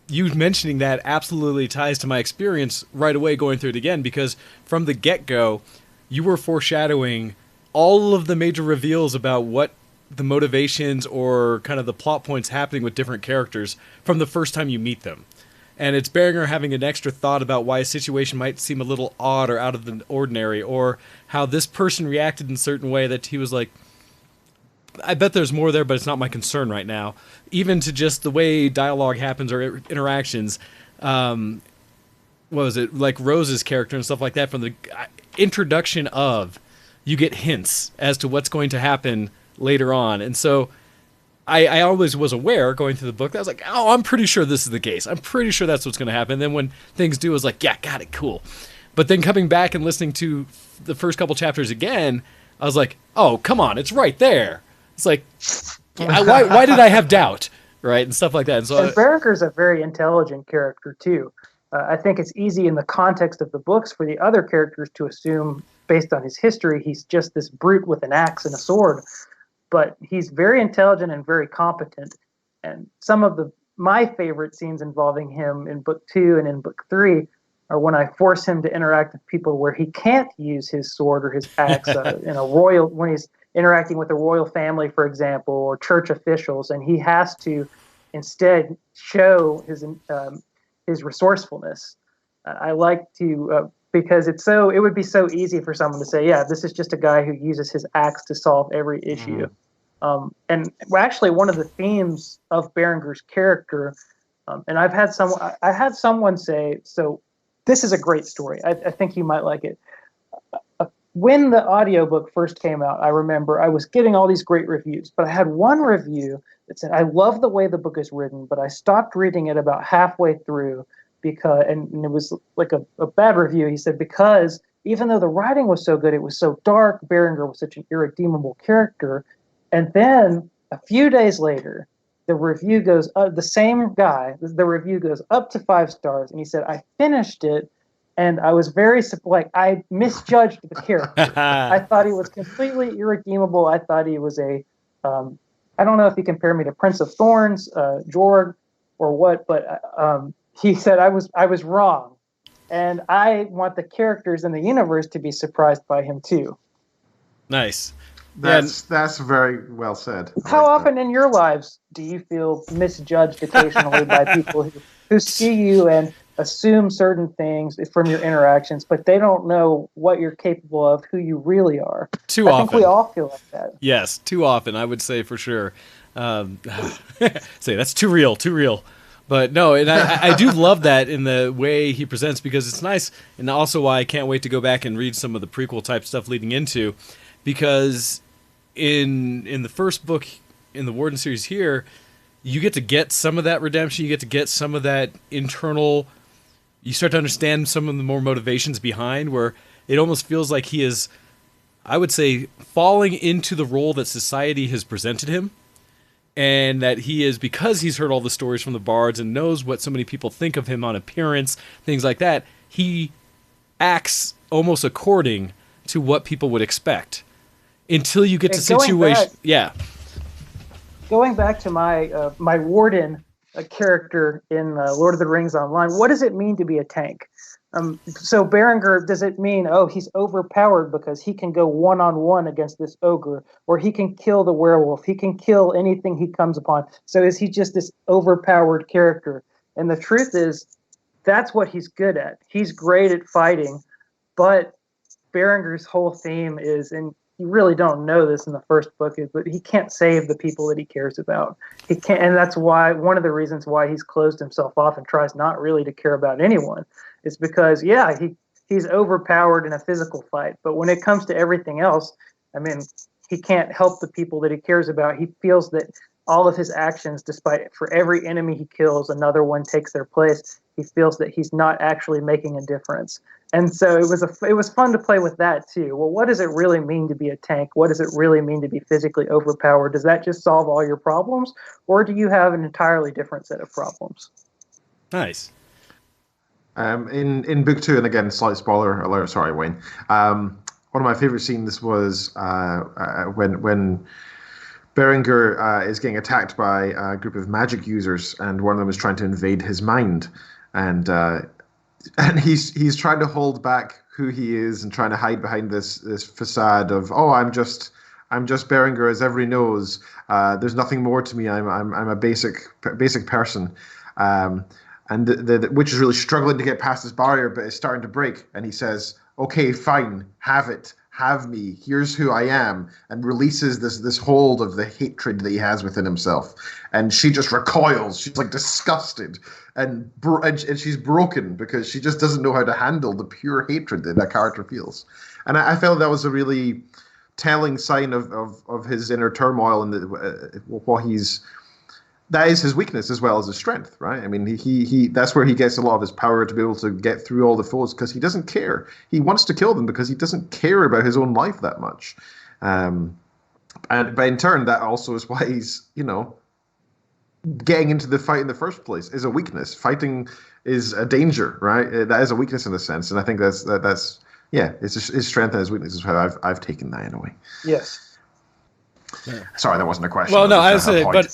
you mentioning that absolutely ties to my experience right away going through it again, because from the get-go, you were foreshadowing all of the major reveals about what the motivations or kind of the plot points happening with different characters from the first time you meet them. And it's Berenguer having an extra thought about why a situation might seem a little odd or out of the ordinary, or how this person reacted in a certain way that he was like, I bet there's more there, but it's not my concern right now. Even to just the way dialogue happens or interactions. What was it? Like Rose's character and stuff like that. From the introduction of, you get hints as to what's going to happen later on. And so I always was aware going through the book that I was like, oh, I'm pretty sure this is the case. I'm pretty sure that's what's going to happen. And then when things do, I was like, yeah, got it, cool. But then coming back and listening to the first couple chapters again, I was like, oh, come on, it's right there. It's like, why did I have doubt, right, and stuff like that. And so Berenguer's a very intelligent character too. I think it's easy in the context of the books for the other characters to assume, based on his history, he's just this brute with an axe and a sword. But he's very intelligent and very competent. And some of my favorite scenes involving him in book 2 and in book 3 are when I force him to interact with people where he can't use his sword or his axe when he's interacting with the royal family, for example, or church officials, and he has to instead show his resourceful's. I like to because it would be so easy for someone to say, yeah, this is just a guy who uses his axe to solve every issue. And actually, one of the themes of Berenguer's character, and I had someone say, so this is a great story. I think you might like it. When the audiobook first came out, I remember I was getting all these great reviews, but I had one review that said, I love the way the book is written, but I stopped reading it about halfway through and it was like a bad review. He said, because even though the writing was so good, it was so dark, Berenguer was such an irredeemable character. And then a few days later, the review goes up, the same guy, the review goes up to 5 stars. And he said, I finished it. And I was I misjudged the character. I thought he was completely irredeemable. I thought he was I don't know if he compared me to Prince of Thorns, Jorg, or what, but he said I was wrong. And I want the characters in the universe to be surprised by him too. Nice. That's very well said. How often in your lives do you feel misjudged occasionally by people who see you and assume certain things from your interactions, but they don't know what you're capable of, who you really are? Too often. I think we all feel like that. Yes, too often, I would say for sure. Say that's too real. But no, and I do love that in the way he presents, because it's nice, and also why I can't wait to go back and read some of the prequel type stuff leading into, because in the first book in the Warden series here, you get some of that redemption, you get to get some of that internal. You start to understand some of the more motivations behind, where it almost feels like he is, I would say, falling into the role that society has presented him. And that he is, because he's heard all the stories from the bards and knows what so many people think of him on appearance, things like that, he acts almost according to what people would expect. Until you get to situation. Yeah. Going back to my Warden character in Lord of the Rings Online, what does it mean to be a tank? So Berenguer, does it mean, he's overpowered because he can go one-on-one against this ogre, or he can kill the werewolf, he can kill anything he comes upon? So is he just this overpowered character? And the truth is, that's what he's good at. He's great at fighting, but Berenguer's whole theme is, and you really don't know this in the first book, but he can't save the people that he cares about. He can't, and that's why one of the reasons why he's closed himself off and tries not really to care about anyone. It's because, he's overpowered in a physical fight, but when it comes to everything else, I mean, he can't help the people that he cares about. He feels that all of his actions, despite for every enemy he kills, another one takes their place. He feels that he's not actually making a difference. And so it was fun to play with that too. Well, what does it really mean to be a tank? What does it really mean to be physically overpowered? Does that just solve all your problems, or do you have an entirely different set of problems? Nice. In book 2, and again, slight spoiler alert. Sorry, Wayne. One of my favorite scenes was when Berenguer is getting attacked by a group of magic users, and one of them is trying to invade his mind, and he's trying to hold back who he is and trying to hide behind this facade of, oh, I'm just Berenguer, as everybody knows. There's nothing more to me. I'm a basic person. And the witch is really struggling to get past this barrier, but it's starting to break. And he says, "Okay, fine, have it, have me. Here's who I am," and releases this hold of the hatred that he has within himself. And she just recoils. She's like disgusted, and she's broken because she just doesn't know how to handle the pure hatred that character feels. And I felt that was a really telling sign of his inner turmoil and what he's. That is his weakness as well as his strength, right? I mean, he that's where he gets a lot of his power to be able to get through all the foes, because he doesn't care. He wants to kill them because he doesn't care about his own life that much. But in turn, that also is why he's, getting into the fight in the first place is a weakness. Fighting is a danger, right? That is a weakness in a sense, and I think that's it's his strength and his weakness is how I've taken that in a way. Yes. Yeah. Sorry, that wasn't a question. Well, no, I was saying, but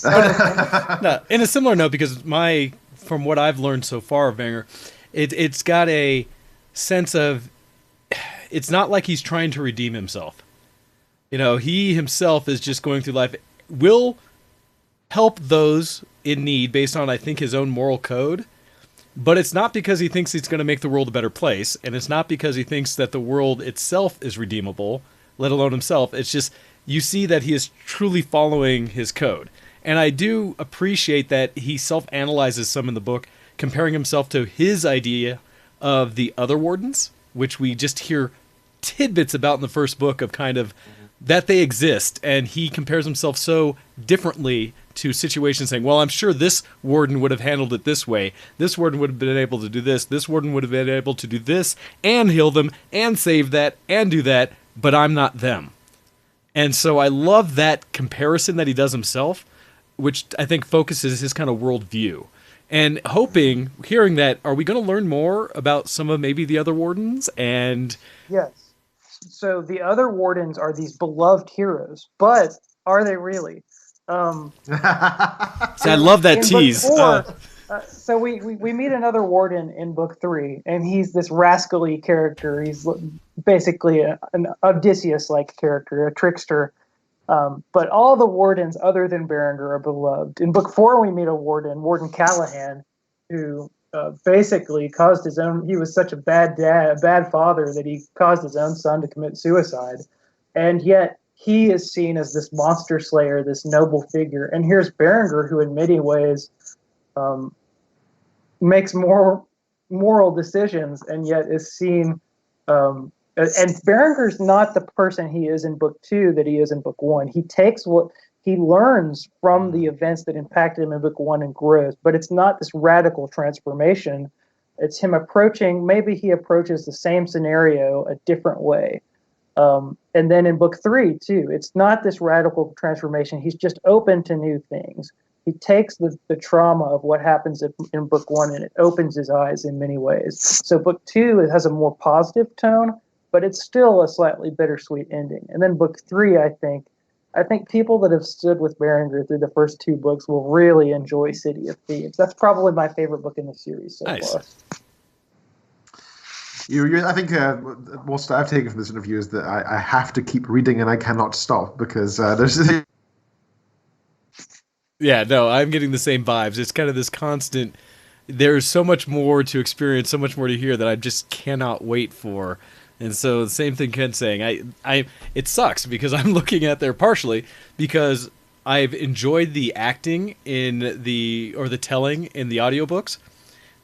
no, in a similar note, because from what I've learned so far of Berenguer, it's got a sense of, it's not like he's trying to redeem himself. He himself is just going through life, will help those in need based on, I think, his own moral code, but it's not because he thinks he's going to make the world a better place, and it's not because he thinks that the world itself is redeemable, let alone himself. It's just, you see that he is truly following his code. And I do appreciate that he self-analyzes some in the book, comparing himself to his idea of the other Wardens, which we just hear tidbits about in the first book of kind of that they exist. And he compares himself so differently to situations, saying, well, I'm sure this Warden would have handled it this way. This Warden would have been able to do this. This Warden would have been able to do this and heal them and save that and do that, but I'm not them. And so I love that comparison that he does himself, which I think focuses his kind of worldview. And hearing that, are we going to learn more about some of maybe the other Wardens? And yes. So the other Wardens are these beloved heroes, but are they really? See, I love that tease. So we meet another Warden in book 3, and he's this rascally character. He's basically an Odysseus-like character, a trickster. But all the Wardens other than Berenguer are beloved. In book 4, we meet a Warden Callahan, who basically caused his own. He was such a bad father that he caused his own son to commit suicide, and yet he is seen as this monster slayer, this noble figure. And here's Berenguer, who in many ways makes more moral decisions, and yet is seen. And Berenguer's not the person he is in book 2 that he is in book 1. He takes what he learns from the events that impacted him in book 1 and grows, but it's not this radical transformation. It's him maybe he approaches the same scenario a different way. And then in book 3 too, it's not this radical transformation. He's just open to new things. He takes the trauma of what happens in book 1 and it opens his eyes in many ways. So book 2, it has a more positive tone, but it's still a slightly bittersweet ending. And then book 3, I think people that have stood with Berenguer through the first 2 books will really enjoy City of Thieves. That's probably my favorite book in the series so far. I think most I've taken from this interview is that I have to keep reading and I cannot stop because there's. Yeah, no, I'm getting the same vibes. It's kind of this constant. There's so much more to experience, so much more to hear that I just cannot wait for. And so the same thing Ken's saying. It sucks because I'm looking at there partially because I've enjoyed the acting in the telling in the audiobooks.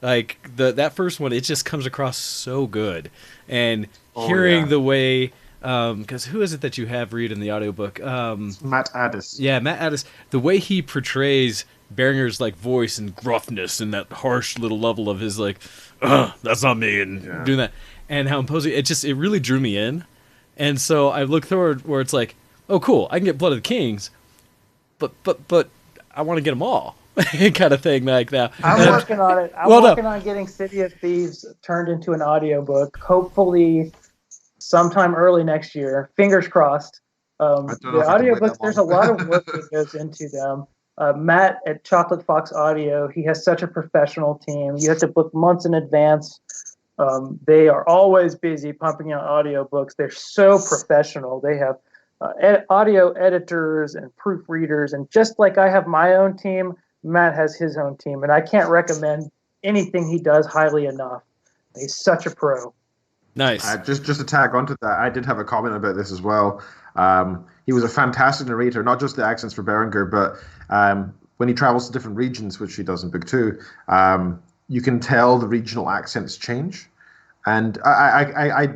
Like that first one, it just comes across so good. And hearing the way, because who is it that you have read in the audiobook? Matt Addis. Yeah, Matt Addis. The way he portrays Berenguer's like voice and gruffness and that harsh little level of his like, that's not me, and doing that. and how imposing it really drew me in. And so I look forward where it's like, oh, cool, I can get Blood of the Kings, but I want to get them all, kind of thing like that. I'm working on it. I'm working on getting City of Thieves turned into an audiobook. Hopefully, sometime early next year. Fingers crossed. The audiobooks, there's a lot of work that goes into them. Matt at Chocolate Fox Audio, he has such a professional team. You have to book months in advance. They are always busy pumping out audiobooks. They're so professional. They have audio editors and proofreaders. And just like I have my own team, Matt has his own team. And I can't recommend anything he does highly enough. He's such a pro. Nice. Just to tag onto that, I did have a comment about this as well. He was a fantastic narrator, not just the accents for Berenguer, but when he travels to different regions, which he does in Book 2, you can tell the regional accents change. And I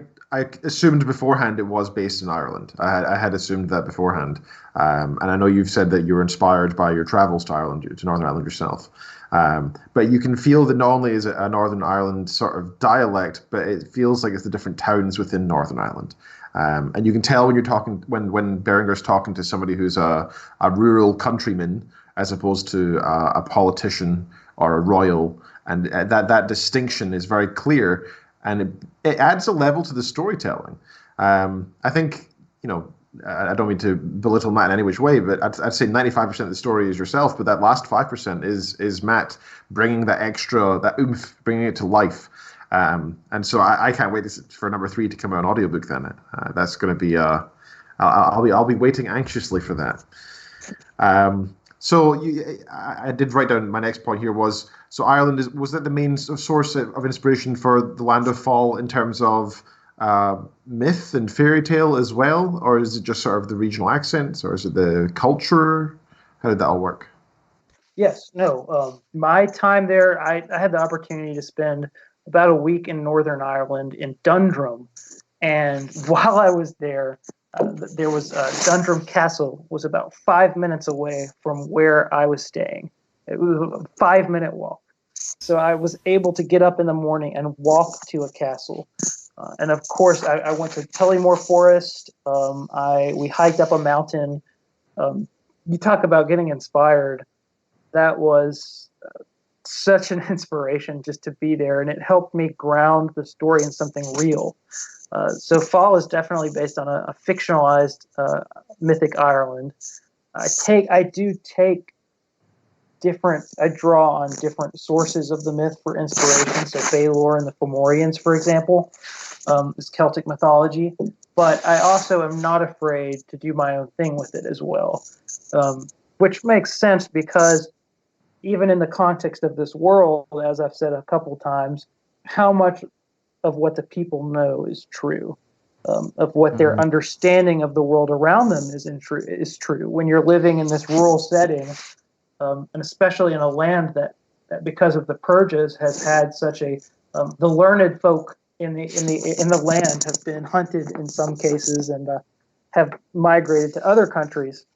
assumed beforehand it was based in Ireland. I had assumed that beforehand. And I know you've said that you were inspired by your travels to Ireland, to Northern Ireland yourself. But you can feel that not only is it a Northern Ireland sort of dialect, but it feels like it's the different towns within Northern Ireland. And you can tell when you're talking, when Berenguer's talking to somebody who's a rural countryman as opposed to a politician or a royal, and that distinction is very clear, and it adds a level to the storytelling. I think, I don't mean to belittle Matt in any which way, but I'd say 95% of the story is yourself, but that last 5% is Matt bringing that extra, that oomph, bringing it to life. And so I can't wait for number 3 to come out on audiobook then. That's going to be, I'll be waiting anxiously for that. I did write down my next point here was, so Ireland, was that the main source of inspiration for the Land of Fall in terms of myth and fairy tale as well? Or is it just sort of the regional accents, or is it the culture? How did that all work? Yes, no. My time there, I had the opportunity to spend about a week in Northern Ireland in Dundrum. And while I was there, there was Dundrum Castle was about 5 minutes away from where I was staying. It was a 5-minute walk. So I was able to get up in the morning and walk to a castle. And of course, I went to Tullymore Forest. We hiked up a mountain. You talk about getting inspired. That was such an inspiration just to be there, and it helped me ground the story in something real. So Fall is definitely based on a fictionalized mythic Ireland. I draw on different sources of the myth for inspiration. So Baelor and the Fomorians, for example, is Celtic mythology. But I also am not afraid to do my own thing with it as well, which makes sense because even in the context of this world, as I've said a couple times, how much of what the people know is true, of what their understanding of the world around them is true. When you're living in this rural setting, and especially in a land that because of the purges has had such a the learned folk in the land have been hunted in some cases and have migrated to other countries.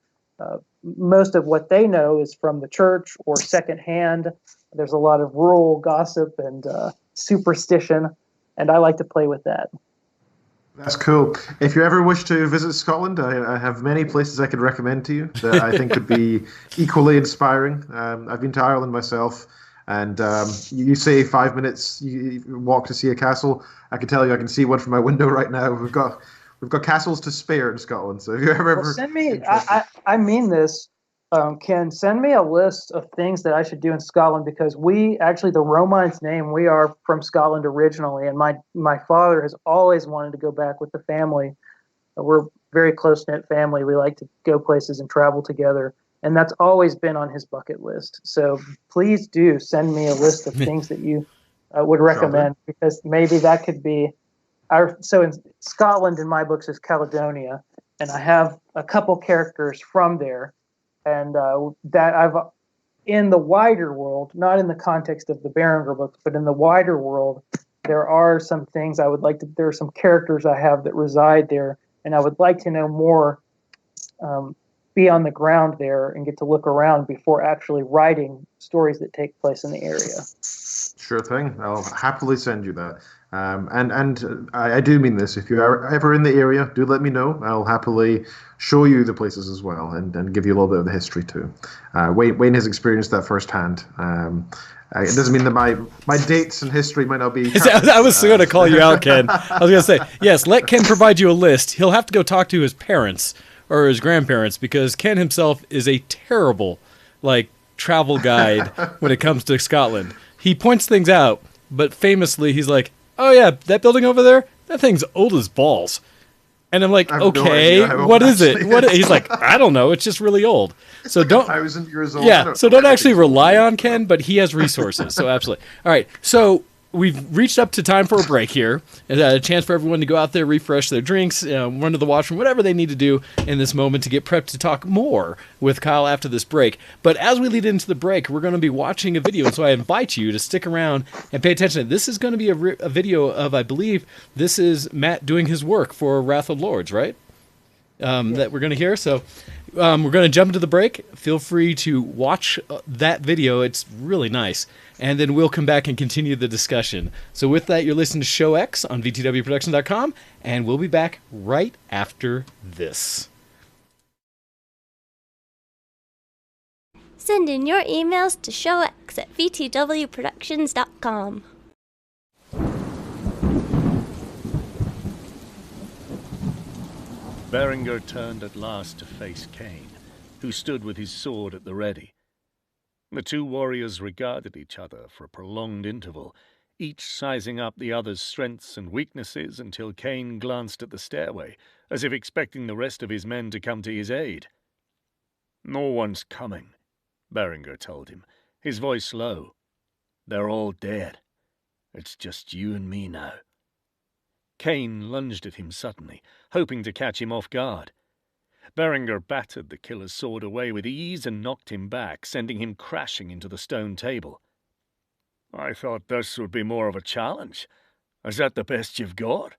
Most of what they know is from the church or secondhand. There's a lot of rural gossip and superstition, and I like to play with that. That's cool. If you ever wish to visit Scotland, I have many places I could recommend to you that I think could be equally inspiring. I've been to Ireland myself, and you say 5 minutes you walk to see a castle. I can tell you I can see one from my window right now. We've got castles to spare in Scotland. So if you ever send me, I mean this, Ken, send me a list of things that I should do in Scotland, because we actually, the Romines name, we are from Scotland originally, and my father has always wanted to go back with the family. We're a very close-knit family. We like to go places and travel together, and that's always been on his bucket list. So please do send me a list of things that you would recommend, because maybe that could be so in Scotland in my books is Caledonia, and I have a couple characters from there, and that I've in the wider world, not in the context of the Berenguer books, but in the wider world, there are some things I would like to. There are some characters I have that reside there, and I would like to know more, be on the ground there, and get to look around before actually writing stories that take place in the area. Sure thing. I'll happily send you that. And I do mean this. If you're ever in the area, do let me know. I'll happily show you the places as well and give you a little bit of the history too. Wayne has experienced that firsthand. It doesn't mean that my dates and history might not be. I was going to call you out, Ken. I was going to say, yes, let Ken provide you a list. He'll have to go talk to his parents or his grandparents because Ken himself is a terrible, travel guide when it comes to Scotland. He points things out, but famously he's like, "Oh yeah, that building over there, that thing's old as balls." And I'm like, "Okay, what is it?" He's like, "I don't know. It's just really old." So don't. 1,000 years old. Yeah. So don't actually rely on Ken, but he has resources. So absolutely. All right. So we've reached up to time for a break here, and a chance for everyone to go out there, refresh their drinks, run to the washroom, whatever they need to do in this moment to get prepped to talk more with Kyle after this break. But as we lead into the break, we're going to be watching a video, and so I invite you to stick around and pay attention. This is going to be a video of, I believe, this is Matt doing his work for Wrath of Lords, right? That we're going to hear. So we're going to jump into the break. Feel free to watch that video. It's really nice. And then we'll come back and continue the discussion. So with that, you're listening to Show X on VTWProductions.com, and we'll be back right after this. Send in your emails to showx@vtwproductions.com. Berenguer turned at last to face Cain, who stood with his sword at the ready. The two warriors regarded each other for a prolonged interval, each sizing up the other's strengths and weaknesses until Cain glanced at the stairway, as if expecting the rest of his men to come to his aid. "No one's coming," Berenguer told him, his voice low. "They're all dead. It's just you and me now." Cain lunged at him suddenly, hoping to catch him off guard. Berenguer battered the killer's sword away with ease and knocked him back, sending him crashing into the stone table. "I thought this would be more of a challenge. Is that the best you've got?"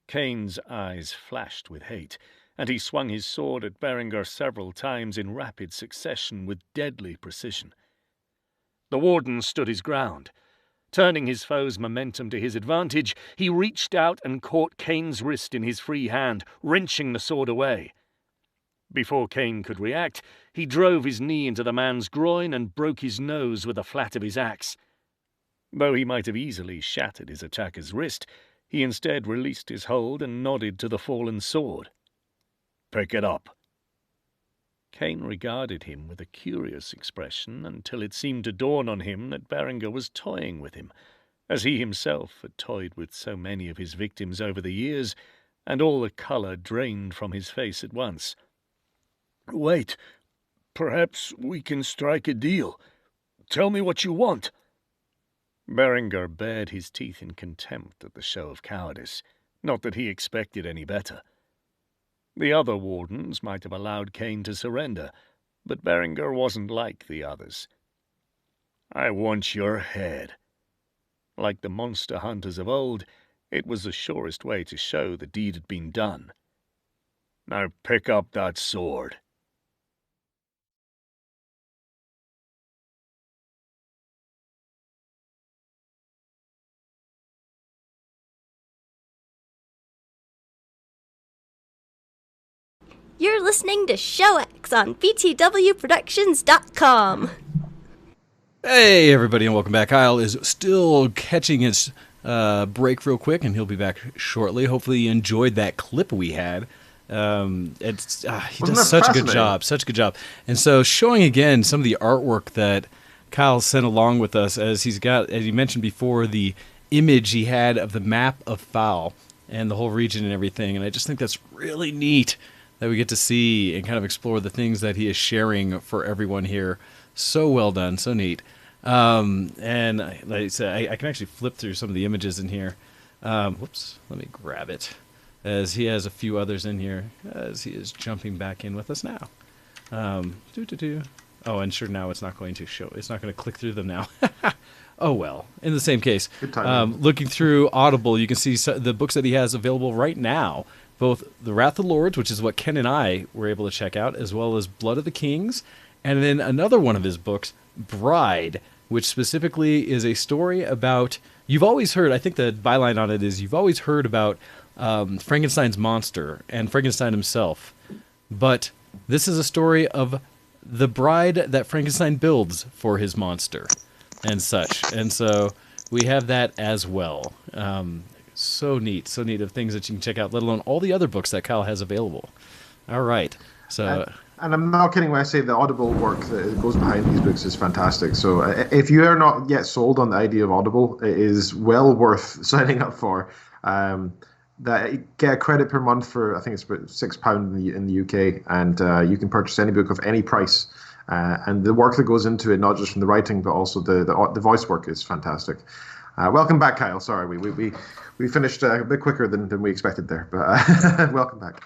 Cain's eyes flashed with hate, and he swung his sword at Berenguer several times in rapid succession with deadly precision. The warden stood his ground. Turning his foe's momentum to his advantage, he reached out and caught Cain's wrist in his free hand, wrenching the sword away. Before Cain could react, he drove his knee into the man's groin and broke his nose with the flat of his axe. Though he might have easily shattered his attacker's wrist, he instead released his hold and nodded to the fallen sword. "Pick it up." Cain regarded him with a curious expression until it seemed to dawn on him that Berenguer was toying with him, as he himself had toyed with so many of his victims over the years, and all the colour drained from his face at once. "Wait, perhaps we can strike a deal. Tell me what you want." Berenguer bared his teeth in contempt at the show of cowardice, not that he expected any better. The other wardens might have allowed Cain to surrender, but Berenguer wasn't like the others. "I want your head." Like the monster hunters of old, it was the surest way to show the deed had been done. "Now pick up that sword." You're listening to Show X on VTWProductions.com. Hey, everybody, and welcome back. Kyle is still catching his break real quick, and he'll be back shortly. Hopefully you enjoyed that clip we had. He does such a good job, And so showing again some of the artwork that Kyle sent along with us, as he's got, as you mentioned before, the image he had of the map of Fal and the whole region and everything. And I just think that's really neat that we get to see and kind of explore the things that he is sharing for everyone here. So well done, so neat. And like I said, I can actually flip through some of the images in here. Whoops, let me grab it, as he has a few others in here, as he is jumping back in with us now. Oh, and sure, now it's not going to show. It's not going to click through them now. Oh, well, in the same case. Looking through Audible, you can see the books that he has available right now. Both The Wrath of Lords, which is what Ken and I were able to check out, as well as Blood of the Kings, and then another one of his books, Bride, which specifically is a story about, you've always heard, I think the byline on it is, you've always heard about Frankenstein's monster and Frankenstein himself. But this is a story of the bride that Frankenstein builds for his monster and such. And so we have that as well. So neat of things that you can check out, let alone all the other books that Kyle has available. All right. So... And I'm not kidding when I say the Audible work that goes behind these books is fantastic. So if you are not yet sold on the idea of Audible, it is well worth signing up for. That get a credit per month for, I think it's about £6 in the UK, and you can purchase any book of any price. And the work that goes into it, not just from the writing, but also the voice work, is fantastic. Welcome back, Kyle. Sorry, we finished a bit quicker than we expected there, but welcome back.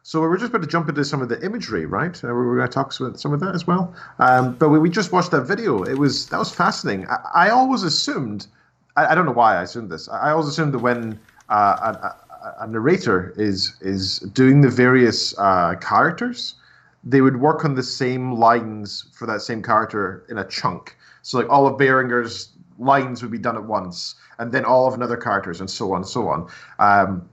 So we're just about to jump into some of the imagery, right? We're going to talk about some of that as well. But we just watched that video. That was fascinating. I always assumed, I don't know why I assumed this. I always assumed that when a narrator is doing the various characters, they would work on the same lines for that same character in a chunk. So like all of Berenguer's lines would be done at once, and then all of another characters, and so on,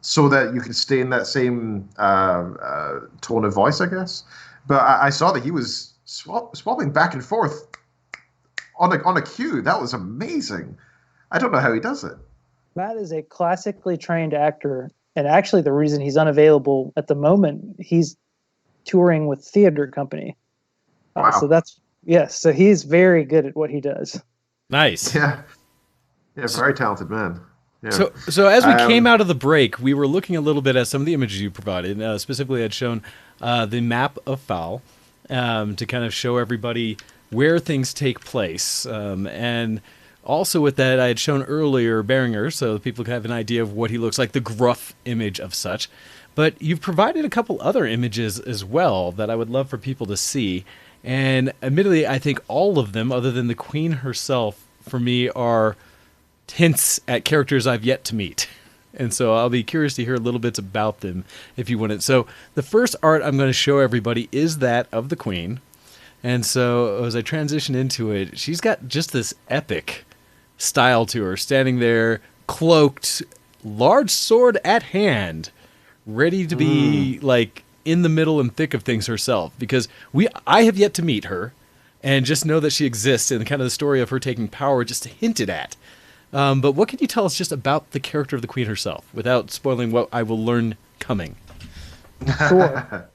so that you can stay in that same tone of voice, I guess. But I saw that he was swapping back and forth on a cue. That was amazing. I don't know how he does it. Matt is a classically trained actor, and actually the reason he's unavailable at the moment, he's touring with theater company. Wow. So he's very good at what he does. Nice. Yeah, very talented man. Yeah. So as we came out of the break, we were looking a little bit at some of the images you provided. Specifically, I'd shown the map of Fal to kind of show everybody where things take place. And also with that, I had shown earlier Berenguer, so people can have an idea of what he looks like, the gruff image of such. But you've provided a couple other images as well that I would love for people to see. And admittedly, I think all of them, other than the Queen herself, for me, are hints at characters I've yet to meet. And so I'll be curious to hear a little bits about them, if you wouldn't. So the first art I'm going to show everybody is that of the Queen. And so as I transition into it, she's got just this epic style to her, standing there, cloaked, large sword at hand, ready to be like in the middle and thick of things herself, because I have yet to meet her and just know that she exists, and kind of the story of her taking power just hinted at. But what can you tell us just about the character of the Queen herself without spoiling what I will learn coming? Sure.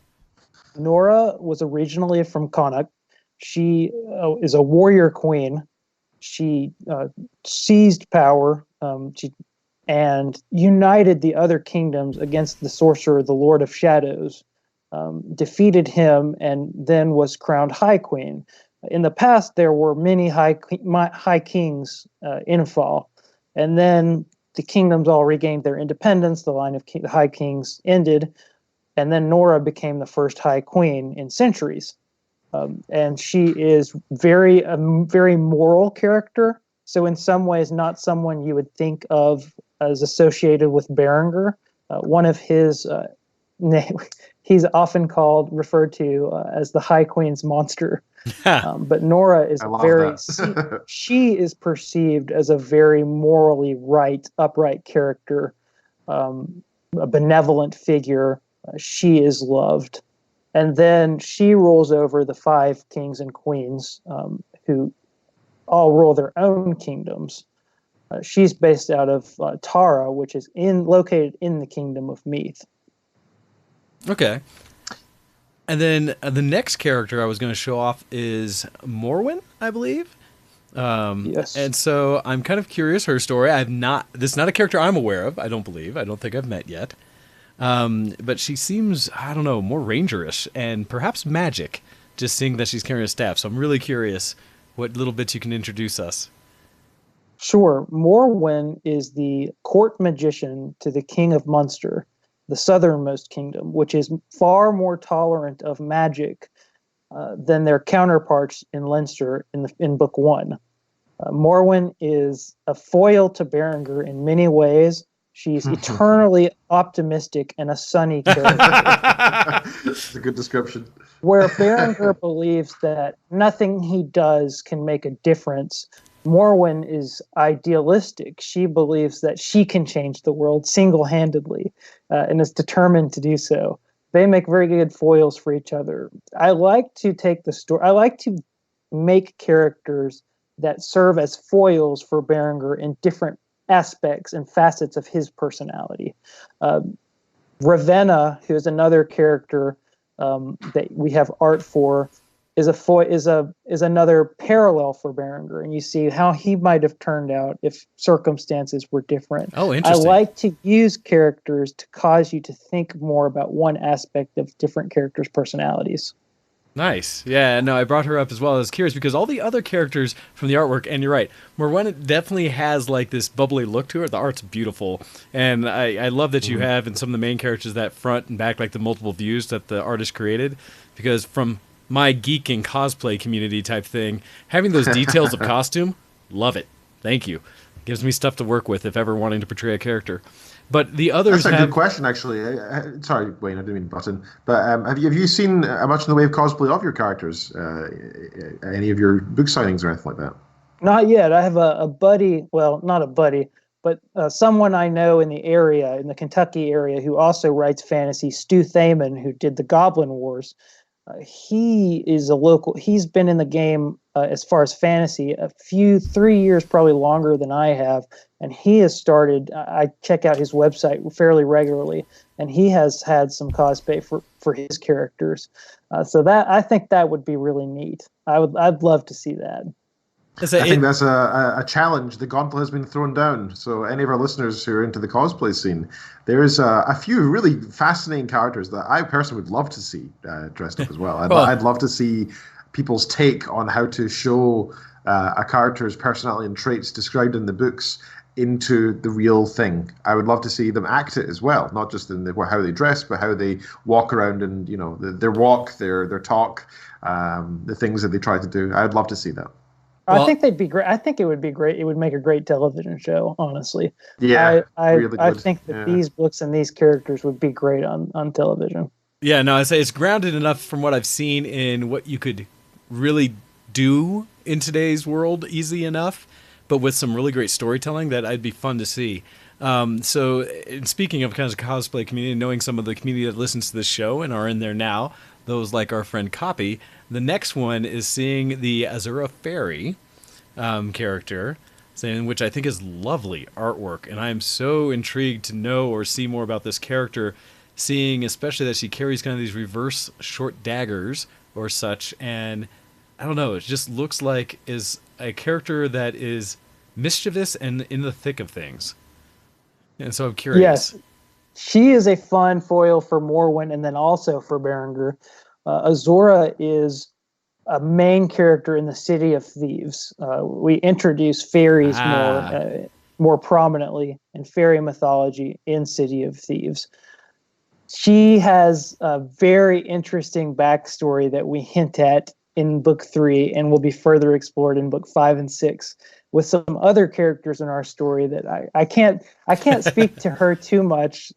Nora was originally from Connacht. She is a warrior queen. She seized power and united the other kingdoms against the sorcerer, the Lord of Shadows, defeated him, and then was crowned High Queen. In the past, there were many high kings in Fal, and then the kingdoms all regained their independence. The line of the High Kings ended, and then Nora became the first High Queen in centuries. And she is very moral character. So in some ways, not someone you would think of as associated with Berenguer. One of his he's often referred to as the High Queen's monster. But Nora is she is perceived as a very morally upright character, a benevolent figure. She is loved. And then she rules over the 5 kings and queens who all rule their own kingdoms. She's based out of Tara, which is located in the kingdom of Meath. Okay. And then the next character I was going to show off is Morwen, I believe. Yes. And so I'm kind of curious her story. This is not a character I'm aware of. I don't think I've met yet. But she seems, I don't know, more rangerish and perhaps magic, just seeing that she's carrying a staff. So I'm really curious what little bits you can introduce us. Sure. Morwen is the court magician to the King of Munster, the southernmost kingdom, which is far more tolerant of magic than their counterparts in Leinster in Book 1. Morwen is a foil to Berenguer in many ways, She's eternally optimistic and a sunny character. That's a good description. Where Berenguer believes that nothing he does can make a difference, Morwen is idealistic. She believes that she can change the world single-handedly and is determined to do so. They make very good foils for each other. I like to take the story. I like to make characters that serve as foils for Berenguer in different aspects and facets of his personality. Ravenna, who is another character that we have art for, is another parallel for Berenguer, and you see how he might have turned out if circumstances were different. Oh, interesting. I like to use characters to cause you to think more about one aspect of different characters' personalities. Nice. Yeah, no, I brought her up as well. I was curious because all the other characters from the artwork, and you're right, Morwen definitely has like this bubbly look to her. The art's beautiful. And I love that you have in some of the main characters that front and back, like the multiple views that the artist created. Because from my geek and cosplay community type thing, having those details of costume, love it. Thank you. Gives me stuff to work with if ever wanting to portray a character. But the others That's a good question, actually. Sorry, Wayne, I didn't mean to butt in. But have you seen much in the way of cosplay of your characters? Any of your book signings or anything like that? Not yet. I have a buddy, well, not a buddy, but someone I know in the area, in the Kentucky area, who also writes fantasy, Stu Thaman, who did the Goblin Wars. He is a local. He's been in the game as far as fantasy 3 years, probably longer than I have. And he has started. I check out his website fairly regularly, and he has had some cosplay for his characters. So that I think that would be really neat. I'd love to see that. I think that's a challenge. The gauntlet has been thrown down. So any of our listeners who are into the cosplay scene, there's a few really fascinating characters that I personally would love to see dressed up as well. I'd love to see people's take on how to show a character's personality and traits described in the books into the real thing. I would love to see them act it as well, not just in how they dress, but how they walk around and their walk, their talk, the things that they try to do. I'd love to see that. Well, I think they'd be great. I think it would be great. It would make a great television show, honestly. Yeah, I think that these books and these characters would be great on television. Yeah, no, I say it's grounded enough from what I've seen in what you could really do in today's world easy enough, but with some really great storytelling that I'd be fun to see. So speaking of kind of cosplay community, knowing some of the community that listens to this show and are in there now, those like our friend Copy, the next one is seeing the Azura Fairy character, which I think is lovely artwork. And I'm so intrigued to know or see more about this character, seeing especially that she carries kind of these reverse short daggers or such. And I don't know, it just looks like is a character that is mischievous and in the thick of things. And so I'm curious. Yes, she is a fun foil for Morwen and then also for Berenguer. Azura is a main character in the City of Thieves. We introduce fairies more prominently in fairy mythology in City of Thieves. She has a very interesting backstory that we hint at in book 3 and will be further explored in book 5 and 6 with some other characters in our story that I can't speak to her too much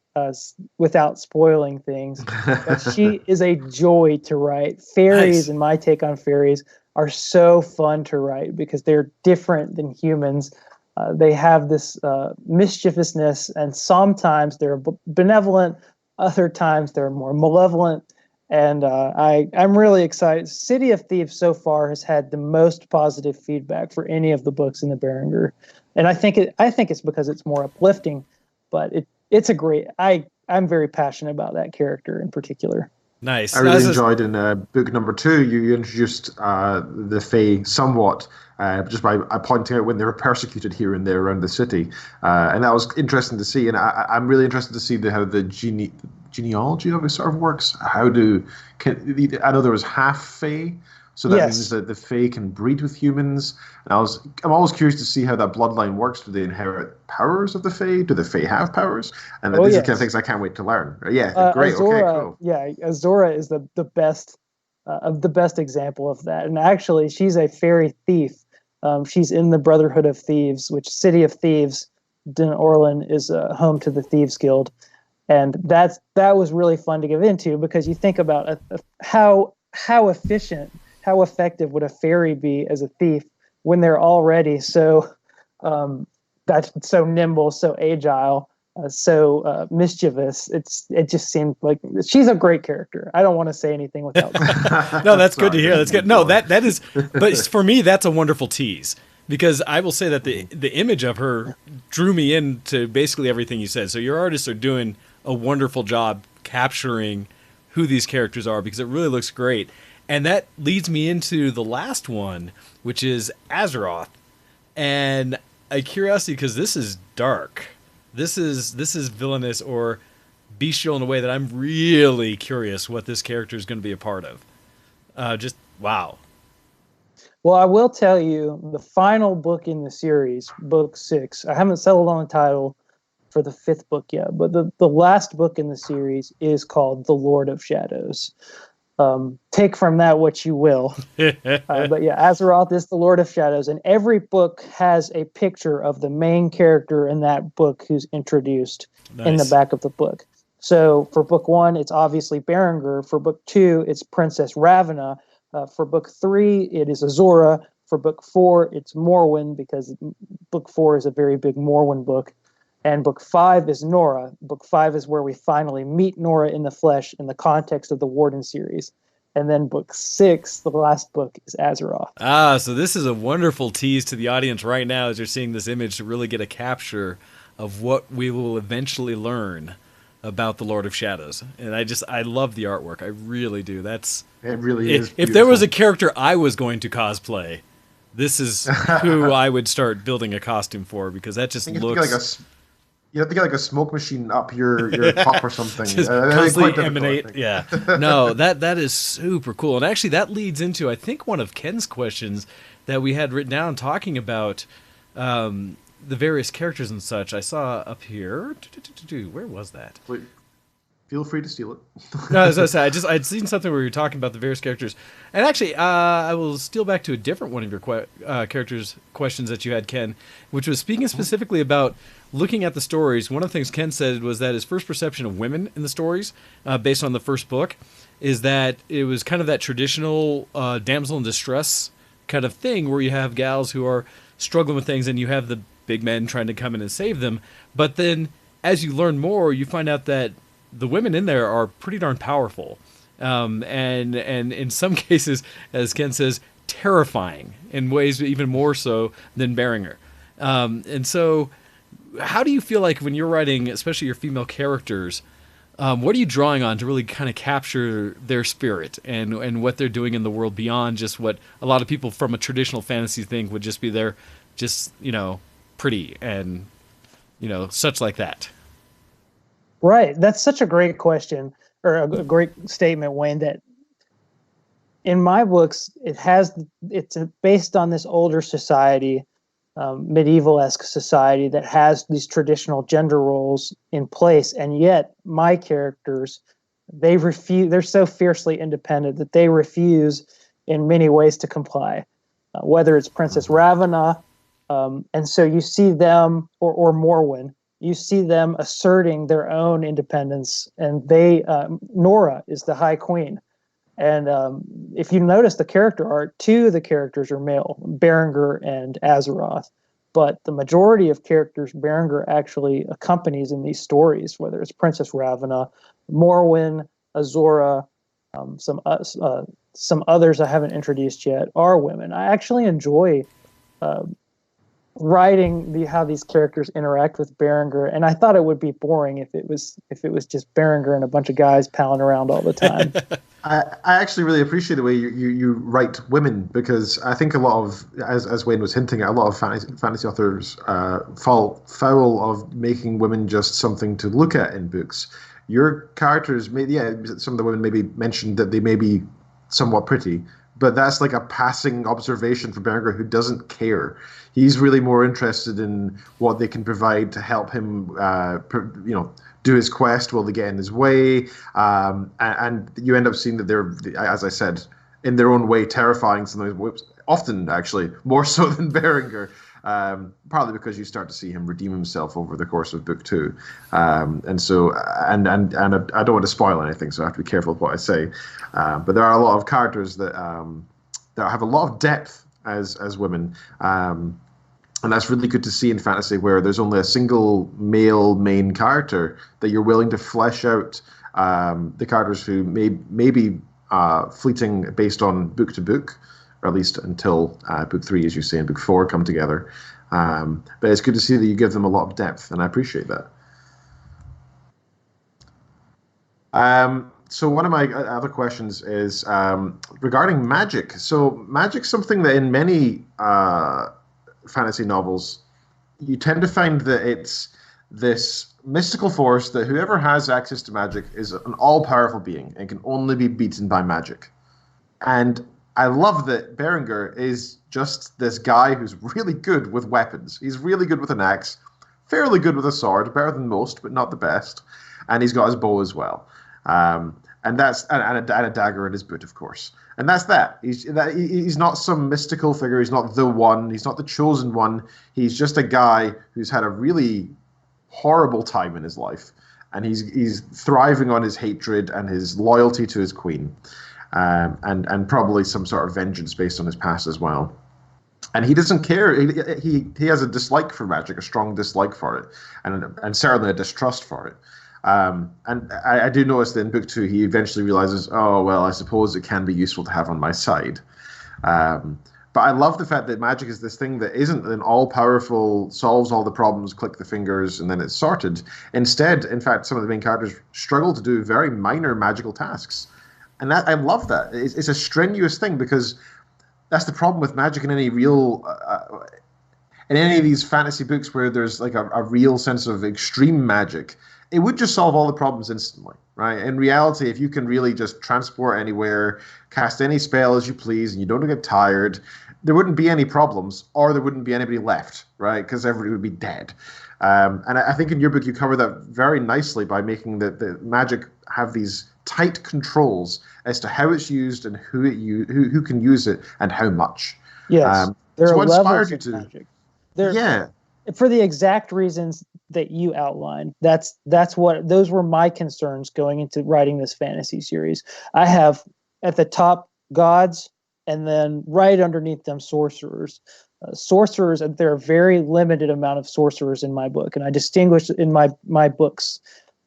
without spoiling things. But she is a joy to write. Fairies, nice. In my take on fairies, are so fun to write because they're different than humans. They have this mischievousness, and sometimes they're benevolent, other times they're more malevolent. And I'm really excited. City of Thieves so far has had the most positive feedback for any of the books in the Berenguer, and I think it's because it's more uplifting. But it's a great. I'm very passionate about that character in particular. Nice. I really enjoyed in book number 2. You introduced the Fae somewhat just by pointing out when they were persecuted here and there around the city, and that was interesting to see. And I'm really interested to see how the genealogy of it sort of works. I know there was half Fae, so that means that the Fae can breed with humans. And I'm always curious to see how that bloodline works. Do they inherit powers of the Fae? Do the Fae have powers? And these are the kind of things I can't wait to learn. Yeah, great. Azura, okay, cool. Yeah, Azura is the best of the best example of that. And actually, she's a fairy thief. She's in the Brotherhood of Thieves, which City of Thieves Den Orlin is home to the Thieves Guild, and that was really fun to get into, because you think about how efficient, how effective would a fairy be as a thief when they're already so that's so nimble, so agile, so mischievous. It just seemed like she's a great character. I don't want to say anything without. No, that's good to hear. That's good. No, that is. But for me, that's a wonderful tease, because I will say that the image of her drew me into basically everything you said. So your artists are doing a wonderful job capturing who these characters are, because it really looks great. And that leads me into the last one, which is Azeroth. And a curiosity, because this is dark. This is villainous or bestial in a way that I'm really curious what this character is going to be a part of. Just wow. Well, I will tell you, the final book in the series, book 6, I haven't settled on the title for the 5th book yet, but the last book in the series is called The Lord of Shadows. Take from that what you will. But yeah, Azeroth is the Lord of Shadows, and every book has a picture of the main character in that book who's introduced in the back of the book. So for book 1, it's obviously Berenguer. For book 2, it's Princess Ravena. For book 3, it is Azora. For book 4, it's Morwen, because book 4 is a very big Morwen book. And book 5 is Nora. Book 5 is where we finally meet Nora in the flesh in the context of the Warden series. And then book 6, the last book, is Azeroth. So this is a wonderful tease to the audience right now as you're seeing this image, to really get a capture of what we will eventually learn about the Lord of Shadows. And I love the artwork. I really do. It really is If there was a character I was going to cosplay, this is who I would start building a costume for, because that just looks... You have to get like a smoke machine up your top or something. Just constantly emanate. Yeah. No, that is super cool. And actually that leads into, I think, one of Ken's questions that we had written down, talking about the various characters and such. I saw up here. Where was that? Wait, feel free to steal it. No, as I said, I'd seen something where you were talking about the various characters. And actually, I will steal back to a different one of your characters' questions that you had, Ken, which was speaking specifically about looking at the stories. One of the things Ken said was that his first perception of women in the stories, based on the first book, is that it was kind of that traditional damsel in distress kind of thing, where you have gals who are struggling with things and you have the big men trying to come in and save them. But then as you learn more, you find out that the women in there are pretty darn powerful. And in some cases, as Ken says, terrifying in ways even more so than Berenguer. And so how do you feel like when you're writing, especially your female characters, what are you drawing on to really kind of capture their spirit and what they're doing in the world beyond just what a lot of people from a traditional fantasy think would just be there, just, pretty and, such like that? Right. That's such a great question, or a great statement, Wayne, that in my books, it's based on this older society, medieval-esque society that has these traditional gender roles in place. And yet my characters, they're so fiercely independent that they refuse in many ways to comply, whether it's Princess Ravena. And so you see them, or Morwen, you see them asserting their own independence, and Nora is the High Queen. And if you notice the character art, 2 of the characters are male, Berenguer and Azeroth. But the majority of characters Berenguer actually accompanies in these stories, whether it's Princess Ravena, Morwen, Azora, some others I haven't introduced yet are women. I actually enjoy writing how these characters interact with Berenguer, and I thought it would be boring if it was just Berenguer and a bunch of guys palling around all the time. I actually really appreciate the way you write women, because I think a lot of, as Wayne was hinting at, a lot of fantasy authors fall foul of making women just something to look at in books. Your characters, some of the women maybe mentioned that they may be somewhat pretty, but that's like a passing observation for Berenguer, who doesn't care. He's really more interested in what they can provide to help him, do his quest while they get in his way. And you end up seeing that they're, as I said, in their own way, terrifying. Sometimes, often actually more so than Berenguer. partly because you start to see him redeem himself over the course of book 2. And so, and I don't want to spoil anything, so I have to be careful with what I say. But there are a lot of characters that have a lot of depth as women. And that's really good to see in fantasy, where there's only a single male main character, that you're willing to flesh out the characters who may be fleeting based on book to book, or at least until book 3, as you say, and book 4 come together. But it's good to see that you give them a lot of depth, and I appreciate that. So one of my other questions is regarding magic. So magic's something that in many fantasy novels, you tend to find that it's this mystical force that whoever has access to magic is an all-powerful being and can only be beaten by magic. And I love that Berenguer is just this guy who's really good with weapons. He's really good with an axe, fairly good with a sword, better than most, but not the best. And he's got his bow as well. And a dagger in his boot, of course. And that's that. He's not some mystical figure. He's not the one. He's not the chosen one. He's just a guy who's had a really horrible time in his life, and he's thriving on his hatred and his loyalty to his queen, and probably some sort of vengeance based on his past as well. And he doesn't care. He has a dislike for magic, a strong dislike for it, and certainly a distrust for it. And I do notice that in book 2, he eventually realizes, oh, well, I suppose it can be useful to have on my side. But I love the fact that magic is this thing that isn't an all-powerful, solves all the problems, click the fingers, and then it's sorted. Instead, in fact, some of the main characters struggle to do very minor magical tasks. And I love that. It's a strenuous thing, because that's the problem with magic in any real... in any of these fantasy books where there's like a real sense of extreme magic, it would just solve all the problems instantly, right? In reality, if you can really just transport anywhere, cast any spell as you please, and you don't get tired, there wouldn't be any problems, or there wouldn't be anybody left, right? Because everybody would be dead. And I think in your book you cover that very nicely by making the magic have these tight controls as to how it's used and who can use it and how much. Yes, there are levels of magic. Yeah. For the exact reasons that you outlined. Those were my concerns going into writing this fantasy series. I have at the top gods, and then right underneath them sorcerers. Sorcerers, there are a very limited amount of sorcerers in my book, and I distinguish in my books,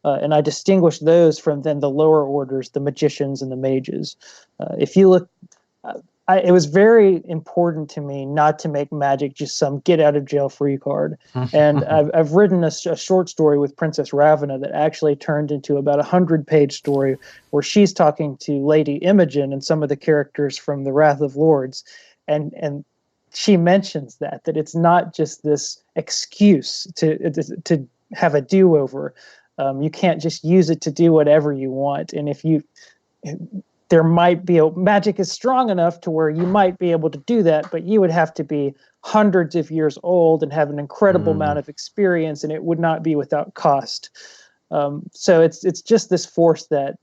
and I distinguish those from then the lower orders, the magicians and the mages. If you look, it was very important to me not to make magic just some get out of jail free card. And I've written a short story with Princess Ravena that actually turned into about 100-page story where she's talking to Lady Imogen and some of the characters from the Wrath of Lords. And she mentions that it's not just this excuse to have a do-over. You can't just use it to do whatever you want. And there might be magic is strong enough to where you might be able to do that, but you would have to be hundreds of years old and have an incredible amount of experience, and it would not be without cost. So it's just this force that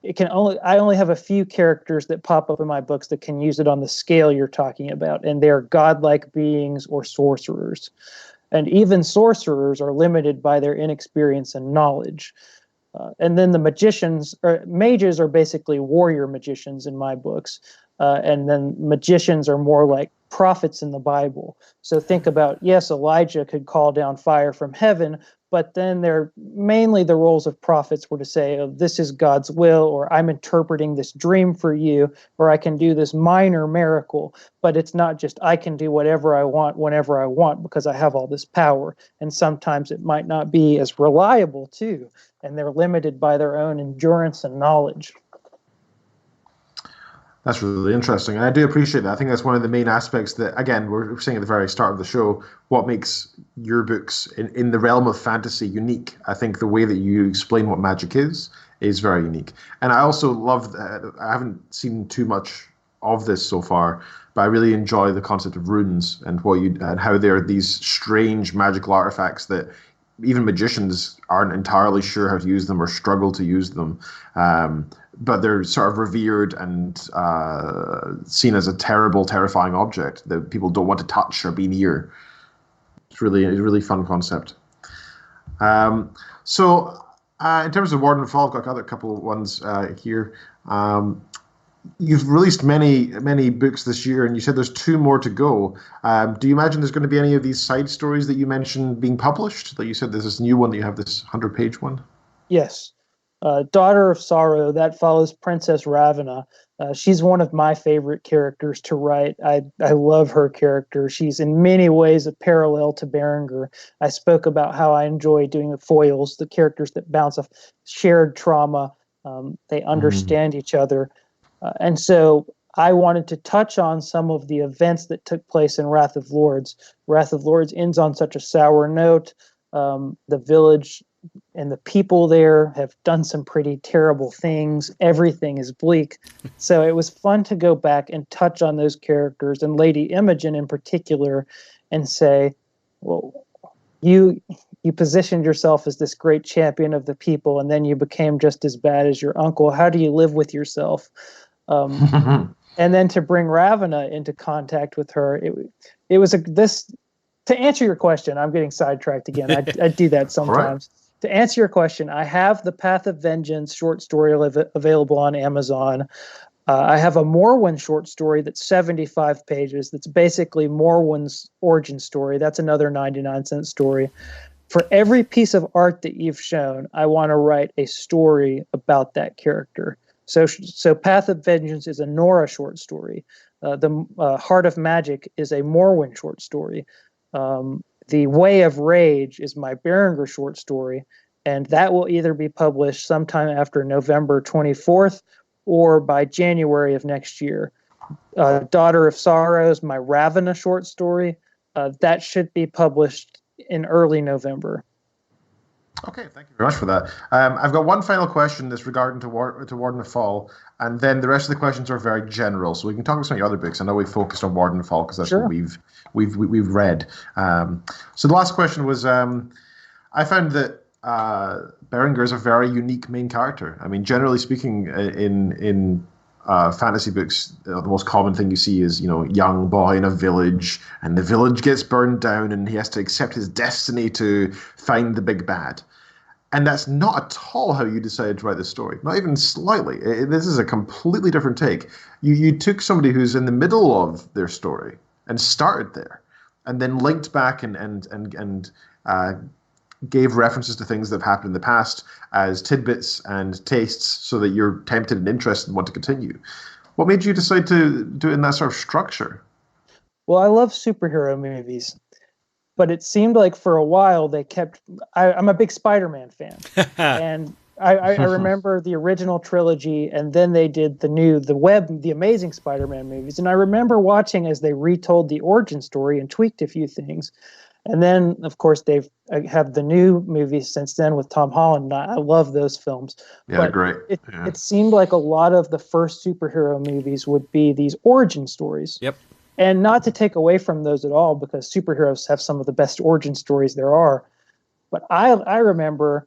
I only have a few characters that pop up in my books that can use it on the scale you're talking about, and they're godlike beings or sorcerers. And even sorcerers are limited by their inexperience and knowledge. And then the mages are basically warrior magicians in my books. And then magicians are more like prophets in the Bible. So think about, yes, Elijah could call down fire from heaven, but then mainly the roles of prophets were to say, oh, this is God's will, or I'm interpreting this dream for you, or I can do this minor miracle. But it's not just I can do whatever I want whenever I want because I have all this power. And sometimes it might not be as reliable too. And they're limited by their own endurance and knowledge. That's really interesting. And I do appreciate that. I think that's one of the main aspects that, again, we're saying at the very start of the show, what makes your books in the realm of fantasy unique. I think the way that you explain what magic is very unique. And I also love, I haven't seen too much of this so far, but I really enjoy the concept of runes and how they're these strange magical artifacts that even magicians aren't entirely sure how to use them or struggle to use them. But they're sort of revered and seen as a terrible, terrifying object that people don't want to touch or be near. It's really a really fun concept. So in terms of Warden of Fal, I've got another couple of ones here. You've released many books this year, and you said there's 2 more to go. Do you imagine there's going to be any of these side stories that you mentioned being published? Like you said, there's this new one that you have, this 100-page one. Yes. Daughter of Sorrow, that follows Princess Ravena. She's one of my favorite characters to write. I love her character. She's in many ways a parallel to Berenguer. I spoke about how I enjoy doing the foils, the characters that bounce off shared trauma. They understand each other. And so I wanted to touch on some of the events that took place in Wrath of Lords. Wrath of Lords ends on such a sour note. The village and the people there have done some pretty terrible things. Everything is bleak. So it was fun to go back and touch on those characters, and Lady Imogen in particular, and say, well, you positioned yourself as this great champion of the people, and then you became just as bad as your uncle. How do you live with yourself? And then to bring Ravena into contact with her, it was to answer your question. I'm getting sidetracked again. I do that sometimes. Right. To answer your question, I have the Path of Vengeance short story available on Amazon. I have a Morwen short story that's 75 pages. That's basically Morwen's origin story. That's another 99-cent story. For every piece of art that you've shown, I want to write a story about that character. So Path of Vengeance is a Nora short story. The Heart of Magic is a Morwen short story. The Way of Rage is my Berenguer short story, and that will either be published sometime after November 24th or by January of next year. Daughter of Sorrows, my Ravena short story, that should be published in early November. Okay, thank you very much for that. I've got one final question that's regarding to Warden of Fal, and then the rest of the questions are very general, so we can talk about some of your other books. I know we focused on Warden of Fal because that's what we've read. So the last question was, I found that Berenguer is a very unique main character. I mean, generally speaking, in fantasy books, the most common thing you see is, young boy in a village, and the village gets burned down, and he has to accept his destiny to find the big bad. And that's not at all how you decided to write this story. Not even slightly. This is a completely different take. You took somebody who's in the middle of their story and started there, and then linked back and gave references to things that have happened in the past as tidbits and tastes so that you're tempted and interested and want to continue. What made you decide to do it in that sort of structure? Well, I love superhero movies, but it seemed like for a while they kept... I'm a big Spider-Man fan. And I remember the original trilogy, and then they did the Amazing Spider-Man movies. And I remember watching as they retold the origin story and tweaked a few things. And then, of course, they've have the new movies since then with Tom Holland. I love those films. Yeah, but great. It seemed like a lot of the first superhero movies would be these origin stories. Yep. And not to take away from those at all, because superheroes have some of the best origin stories there are. But I remember,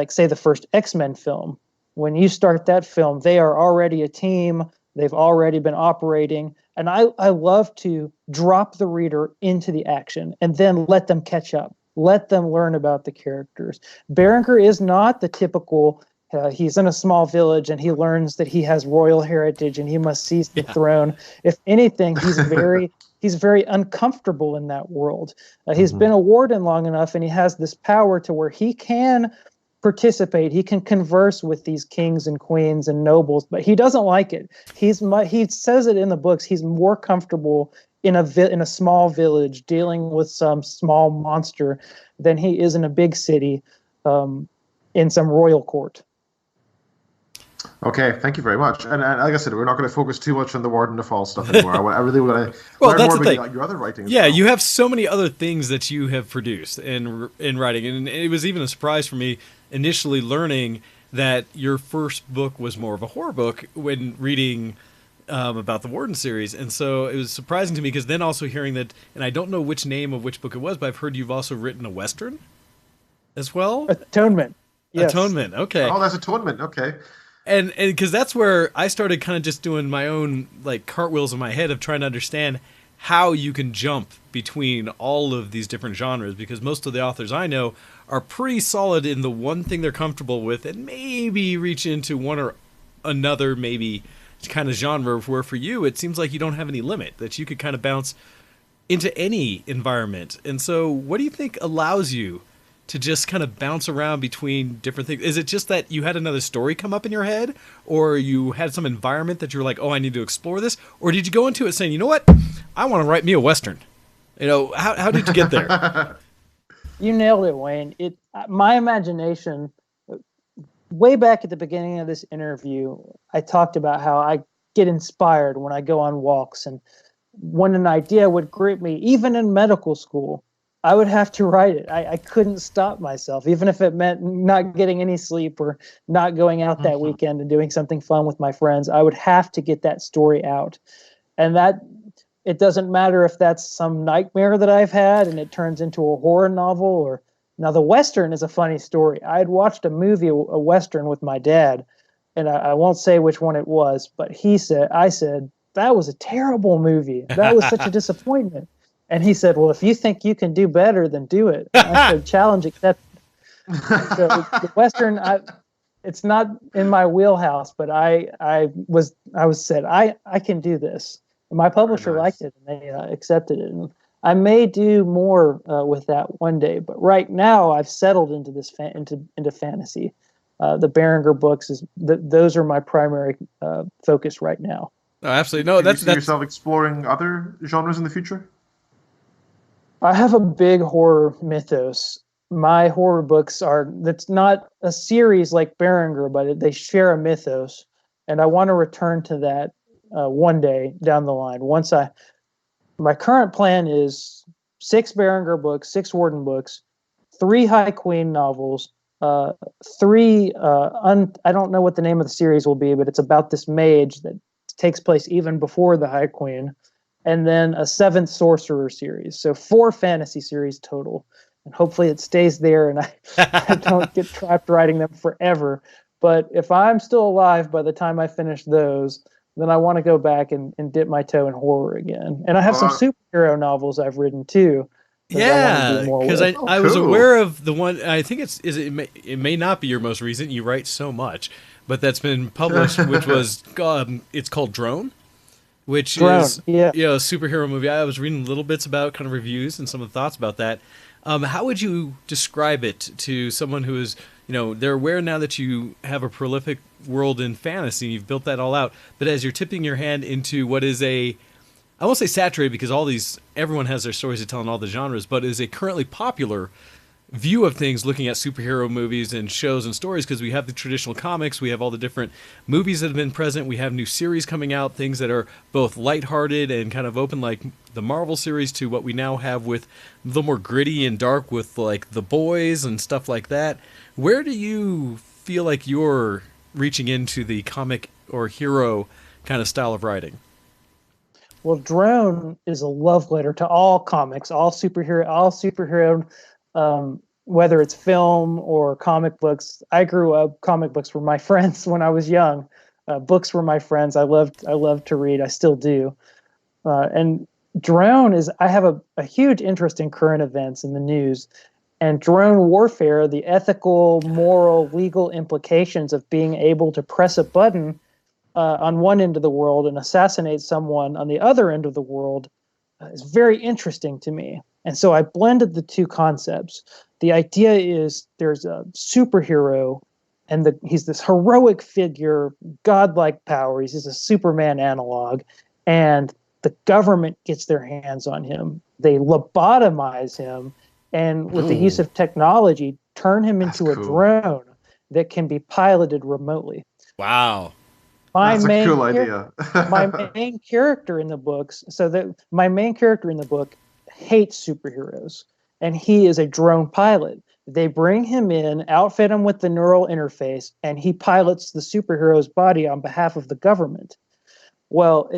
say, the first X-Men film. When you start that film, they are already a team. They've already been operating. And I love to drop the reader into the action and then let them catch up. Let them learn about the characters. Berenguer is not the typical, he's in a small village and he learns that he has royal heritage and he must seize the throne. If anything, he's very uncomfortable in that world. He's been a warden long enough, and he has this power to where he can participate. He can converse with these kings and queens and nobles, but he doesn't like it. He says it in the books. He's more comfortable in a small village dealing with some small monster than he is in a big city in some royal court. Okay, thank you very much. And like I said, we're not going to focus too much on the Warden of Fal stuff anymore. I really want to learn more about your other writings. Yeah, you have so many other things that you have produced in writing, and it was even a surprise for me initially learning that your first book was more of a horror book when reading about the Warden series. And so it was surprising to me, because then also hearing that, and I don't know which name of which book it was, but I've heard you've also written a Western as well? Atonement. Yes. Atonement, okay. Oh, that's Atonement, okay. And because that's where I started kind of just doing my own cartwheels in my head of trying to understand how you can jump between all of these different genres, because most of the authors I know are pretty solid in the one thing they're comfortable with, and maybe reach into one or another maybe kind of genre, where for you it seems like you don't have any limit, that you could kind of bounce into any environment. And so what do you think allows you to just kind of bounce around between different things? Is it just that you had another story come up in your head, or you had some environment that you're like, oh, I need to explore this? Or did you go into it saying, you know what, I want to write me a Western? You know, how did you get there? You nailed it, Wayne. My imagination, way back at the beginning of this interview, I talked about how I get inspired when I go on walks, and when an idea would grip me, even in medical school, I would have to write it. I couldn't stop myself, even if it meant not getting any sleep or not going out that weekend and doing something fun with my friends. I would have to get that story out. And that, it doesn't matter if that's some nightmare that I've had and it turns into a horror novel, or now the Western is a funny story. I had watched a movie, a Western with my dad, and I won't say which one it was, but I said, that was a terrible movie. That was such a disappointment. And he said, well, if you think you can do better, then do it. And I said, challenge accepted. So the Western, it's not in my wheelhouse, but I said, I can do this. And my publisher liked it, and they accepted it. And I may do more with that one day, but right now I've settled into this into fantasy. The Berenguer books those are my primary focus right now. No, absolutely. No, Do you see yourself exploring other genres in the future? I have a big horror mythos. My horror books that's not a series like Berenguer, but they share a mythos. And I want to return to that one day down the line. My current plan is 6 Berenguer books, 6 Warden books, 3 High Queen novels, 3, I don't know what the name of the series will be, but it's about this mage that takes place even before the High Queen, and then a 7th Sorcerer series. So 4 fantasy series total. And hopefully it stays there and I don't get trapped writing them forever. But if I'm still alive by the time I finish those, then I want to go back and dip my toe in horror again. And I have some superhero novels I've written too. Yeah, because I was aware of the one. I think it may not be your most recent. You write so much, but that's been published, which was it's called Drone, which is a superhero movie. I was reading little bits about kind of reviews and some of the thoughts about that. How would you describe it to someone who is, they're aware now that you have a prolific world in fantasy, you've built that all out, but as you're tipping your hand into what is I won't say saturated, because everyone has their stories to tell in all the genres, but is a currently popular view of things, looking at superhero movies and shows and stories, because we have the traditional comics, we have all the different movies that have been present, we have new series coming out, things that are both lighthearted and kind of open, like the Marvel series, to what we now have with the more gritty and dark with like The Boys and stuff like that. Where do you feel like you're reaching into the comic or hero kind of style of writing? Well, Drone is a love letter to all comics, all superhero, whether it's film or comic books. I grew up, comic books were my friends when I was young. Books were my friends. I loved to read. I still do. And Drone I have a huge interest in current events in the news. And drone warfare, the ethical, moral, legal implications of being able to press a button on one end of the world and assassinate someone on the other end of the world is very interesting to me. And so I blended the two concepts. The idea is there's a superhero, and he's this heroic figure, godlike power. He's just a Superman analog, and the government gets their hands on him. They lobotomize him, and with the use of technology, turn him into a drone that can be piloted remotely. Wow. That's a cool idea. My main character in the books, my main character in the book hates superheroes, and he is a drone pilot. They bring him in, outfit him with the neural interface, and he pilots the superhero's body on behalf of the government. Well,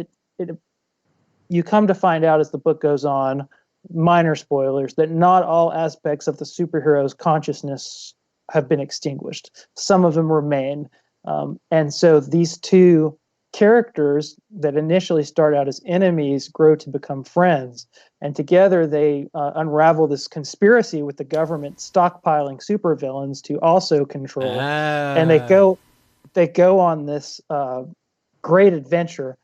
you come to find out as the book goes on, minor spoilers, that not all aspects of the superhero's consciousness have been extinguished. Some of them remain. And so these two characters that initially start out as enemies grow to become friends, and together they unravel this conspiracy with the government stockpiling supervillains to also control. And they go on this great adventure,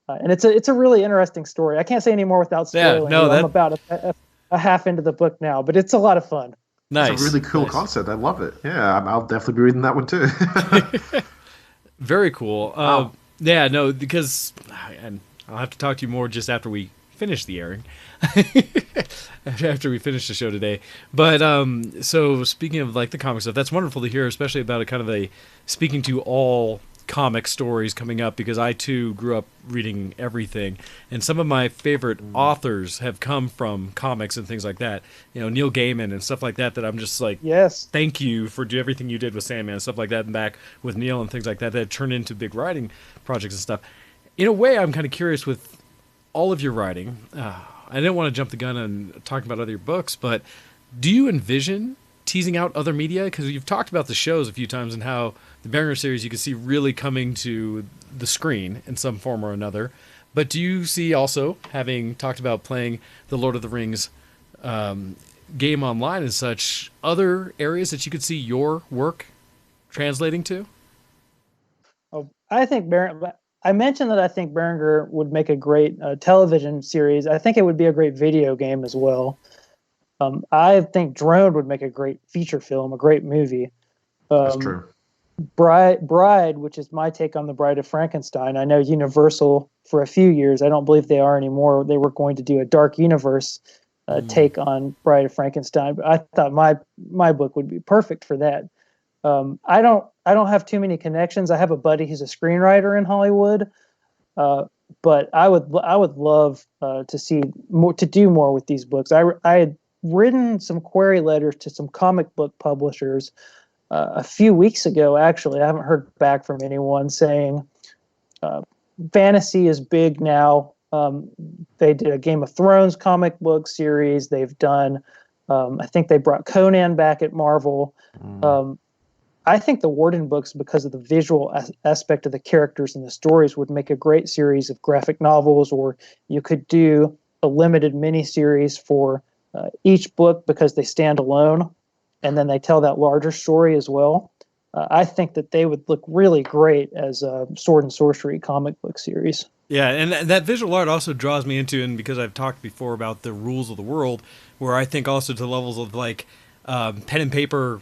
and it's a really interesting story. I can't say any more without spoiling. I'm about a half into the book now, but it's a lot of fun. Nice. It's a really cool concept. I love it. Yeah, I'll definitely be reading that one too. Very cool. Yeah, no, because and I'll have to talk to you more just after we finish the airing. After we finish the show today. But so speaking of like the comic stuff, that's wonderful to hear, especially about a kind of a speaking to all comic stories coming up, because I too grew up reading everything, and some of my favorite authors have come from comics and things like that. You know, Neil Gaiman and stuff like that. That I'm just like, yes, thank you for everything you did with Sandman and stuff like that, and back with Neil and things like that that turned into big writing projects and stuff. In a way, I'm kind of curious with all of your writing. I didn't want to jump the gun on talking about other books, but do you envision teasing out other media? Because you've talked about the shows a few times and how the Berenguer series you can see really coming to the screen in some form or another. But do you see also, having talked about playing the Lord of the Rings game online and such, other areas that you could see your work translating to? Oh, I think I mentioned that I think Berenguer would make a great television series. I think it would be a great video game as well. I think Drone would make a great feature film, a great movie. That's true. Bride, which is my take on the Bride of Frankenstein. I know Universal for a few years, I don't believe they are anymore. They were going to do a dark universe take on Bride of Frankenstein, but I thought my book would be perfect for that. I don't have too many connections. I have a buddy who's a screenwriter in Hollywood, but I would love to see more, to do more with these books. I had written some query letters to some comic book publishers a few weeks ago. Actually, I haven't heard back from anyone saying fantasy is big now. They did a Game of Thrones comic book series. They've done, I think they brought Conan back at Marvel. I think the Warden books, because of the visual aspect of the characters and the stories, would make a great series of graphic novels, or you could do a limited miniseries for each book because they stand alone, and then they tell that larger story as well. I think that they would look really great as a sword and sorcery comic book series. Yeah, and that visual art also draws me into, and because I've talked before about the rules of the world, where I think also to levels of like pen and paper,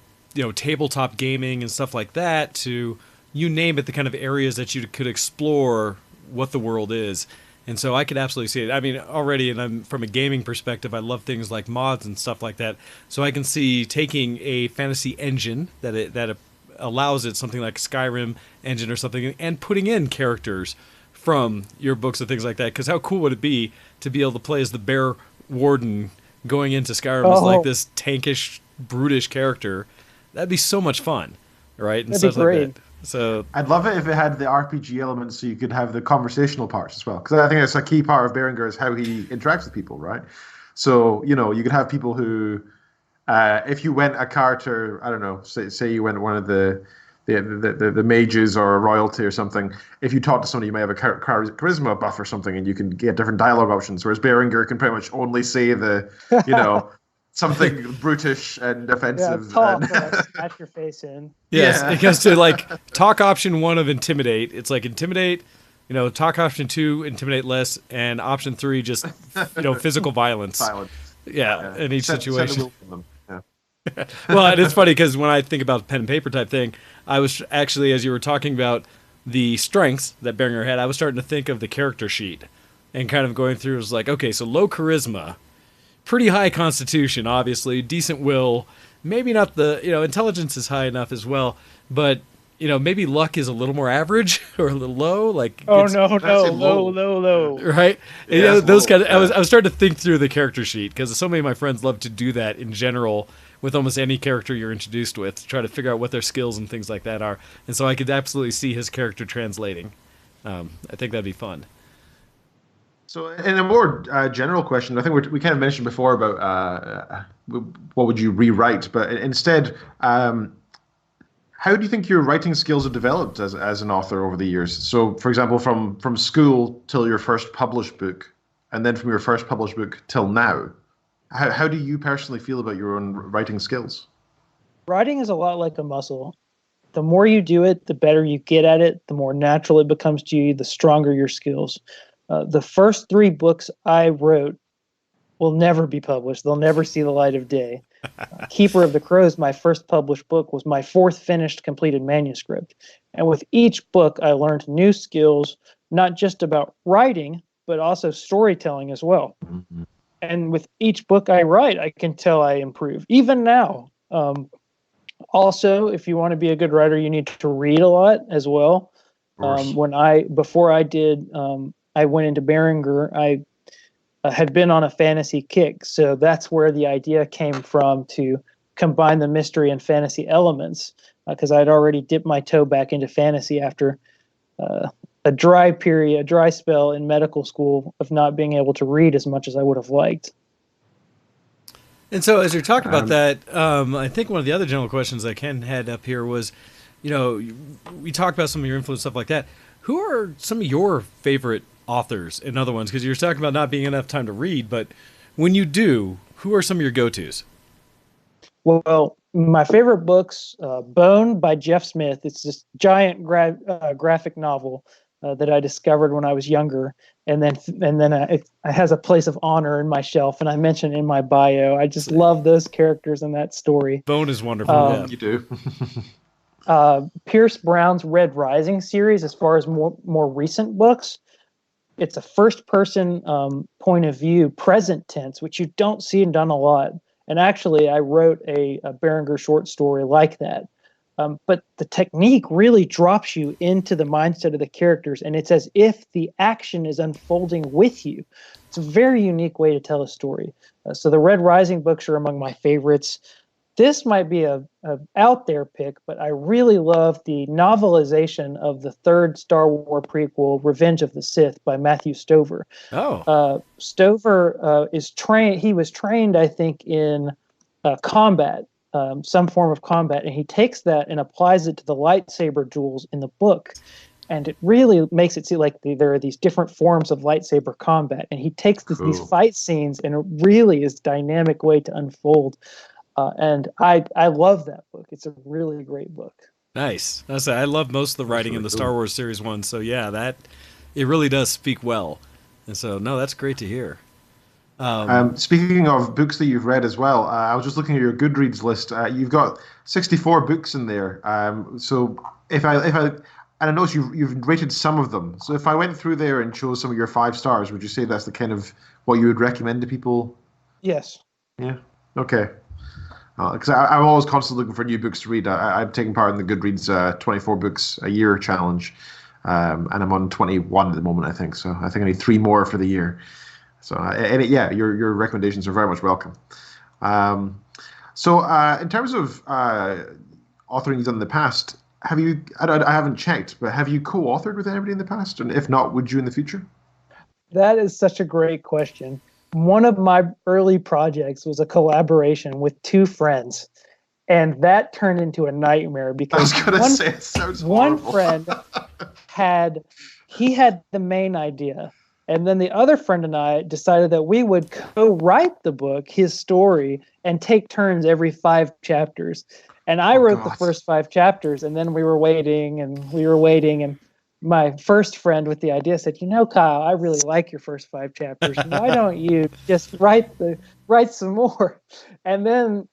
tabletop gaming and stuff like that, to you name it, the kind of areas that you could explore what the world is. And so I could absolutely see it. I mean, already, and I'm from a gaming perspective, I love things like mods and stuff like that. So I can see taking a fantasy engine that allows it, something like Skyrim engine or something, and putting in characters from your books and things like that. Because how cool would it be to be able to play as the Bear Warden going into Skyrim as like this tankish, brutish character? That'd be so much fun, right? And that'd be great. Like that. So I'd love it if it had the RPG elements, so you could have the conversational parts as well. Because I think that's a key part of Berenguer is how he interacts with people, right? So you could have people who, if you went a character, I don't know, say you went one of the mages or a royalty or something. If you talk to somebody, you may have a charisma buff or something, and you can get different dialogue options. Whereas Berenguer can pretty much only say something brutish and offensive. Yeah, talk, smash your face in. Yes, it goes to like talk option 1 of intimidate. It's like intimidate, talk option 2, intimidate less, and option 3, just, physical violence. Yeah, in each situation. Yeah. Well, and it's funny because when I think about pen and paper type thing, I was actually, as you were talking about the strengths that Berenguer had, I was starting to think of the character sheet and kind of going through. It was like, okay, so low charisma, pretty high constitution, obviously, decent will, maybe not the, intelligence is high enough as well, but, maybe luck is a little more average or a little low. Like, low. Right? Yeah, those kind of, I was starting to think through the character sheet, because so many of my friends love to do that in general with almost any character you're introduced with, to try to figure out what their skills and things like that are. And so I could absolutely see his character translating. I think that'd be fun. So, in a more general question, I think we kind of mentioned before about what would you rewrite, but instead, How do you think your writing skills have developed as an author over the years? So, for example, from school till your first published book, and then from your first published book till now, how do you personally feel about your own writing skills? Writing is a lot like a muscle. The more you do it, the better you get at it, the more natural it becomes to you, the stronger your skills. The first 3 books I wrote will never be published. They'll never see the light of day. Keeper of the Crows, my first published book, was my 4th finished completed manuscript. And with each book, I learned new skills, not just about writing, but also storytelling as well. Mm-hmm. And with each book I write, I can tell I improve, even now. Also, if you want to be a good writer, you need to read a lot as well. Before I went into Berenguer, I had been on a fantasy kick. So that's where the idea came from, to combine the mystery and fantasy elements, because I'd already dipped my toe back into fantasy after a dry spell in medical school of not being able to read as much as I would have liked. And so as you're talking about that, I think one of the other general questions that Ken had up here was, we talked about some of your influence, stuff like that. Who are some of your favorite authors and other ones? Because you're talking about not being enough time to read, but when you do, who are some of your go-tos? Well, my favorite books, Bone by Jeff Smith. It's this giant graphic novel that I discovered when I was younger, and then it has a place of honor in my shelf, and I mentioned in my bio. I just love those characters in that story. Bone is wonderful. Yeah. You do. Pierce Brown's Red Rising series, as far as more recent books, it's a first-person point of view, present tense, which you don't see done a lot. And actually, I wrote a Berenguer short story like that. But the technique really drops you into the mindset of the characters, and it's as if the action is unfolding with you. It's a very unique way to tell a story. So the Red Rising books are among my favorites. This might be a out there pick, but I really love the novelization of the 3rd Star Wars prequel, Revenge of the Sith, by Matthew Stover. Stover is trained. He was trained, I think, in combat, some form of combat, and he takes that and applies it to the lightsaber duels in the book. And it really makes it seem like there are these different forms of lightsaber combat. And he takes these fight scenes, and it really is a dynamic way to unfold. And I love that book. It's a really great book. Nice. I love most of the writing in the Star Wars series one. So yeah, it really does speak well. And so no, that's great to hear. Speaking of books that you've read as well, I was just looking at your Goodreads list. You've got 64 books in there. So if I and I notice you've rated some of them. So if I went through there and chose some of your 5 stars, would you say that's the kind of what you would recommend to people? Yes. Yeah. Okay. Because I'm always constantly looking for new books to read. I'm taking part in the Goodreads 24 books a year challenge, and I'm on 21 at the moment, I think. So I think I need 3 more for the year. So your recommendations are very much welcome. So in terms of authoring you've done in the past, have you? I haven't checked, but have you co-authored with anybody in the past? And if not, would you in the future? That is such a great question. One of my early projects was a collaboration with 2 friends, and that turned into a nightmare because it sounds one horrible. friend had the main idea, and then the other friend and I decided that we would co-write the book, his story, and take turns every 5 chapters. And I wrote the first 5 chapters, and then we were waiting, and my first friend with the idea said, Kyle, I really like your first 5 chapters. Why don't you just write some more? And then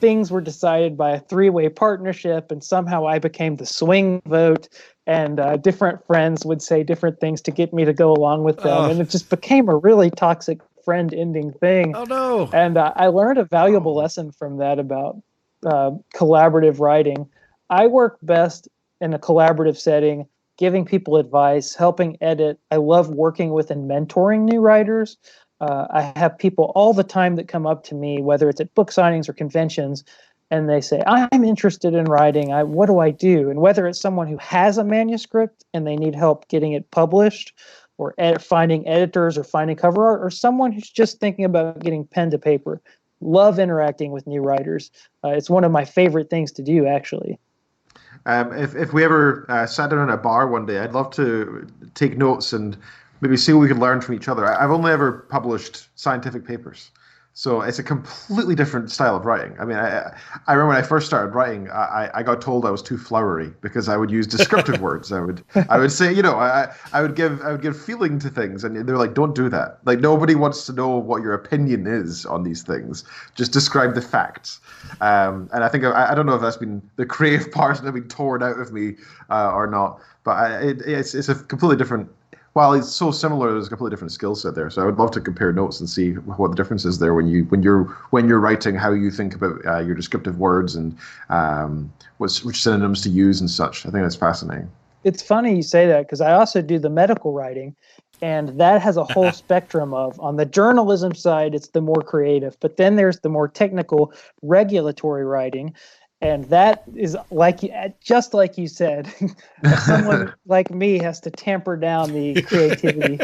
things were decided by a 3-way partnership, and somehow I became the swing vote, and different friends would say different things to get me to go along with them. And it just became a really toxic friend-ending thing. Oh, no. And I learned a valuable lesson from that about collaborative writing. I work best in a collaborative setting, giving people advice, helping edit. I love working with and mentoring new writers. I have people all the time that come up to me, whether it's at book signings or conventions, and they say, I'm interested in writing. What do I do? And whether it's someone who has a manuscript and they need help getting it published, or finding editors or finding cover art, or someone who's just thinking about getting pen to paper. Love interacting with new writers. It's one of my favorite things to do, actually. If we ever sat down in a bar one day, I'd love to take notes and maybe see what we could learn from each other. I've only ever published scientific papers, so it's a completely different style of writing. I mean, I remember when I first started writing, I got told I was too flowery because I would use descriptive words. I would say, I would give feeling to things, and they're like, don't do that. Like, nobody wants to know what your opinion is on these things. Just describe the facts. And I think I don't know if that's been the creative part that been torn out of me or not, but it's a completely different. While it's so similar, there's a completely different skill set there. So I would love to compare notes and see what the difference is there when you're writing, how you think about your descriptive words and which synonyms to use and such. I think that's fascinating. It's funny you say that because I also do the medical writing, and that has a whole spectrum of, on the journalism side, it's the more creative, but then there's the more technical regulatory writing. And that is just like you said, someone like me has to tamper down the creativity.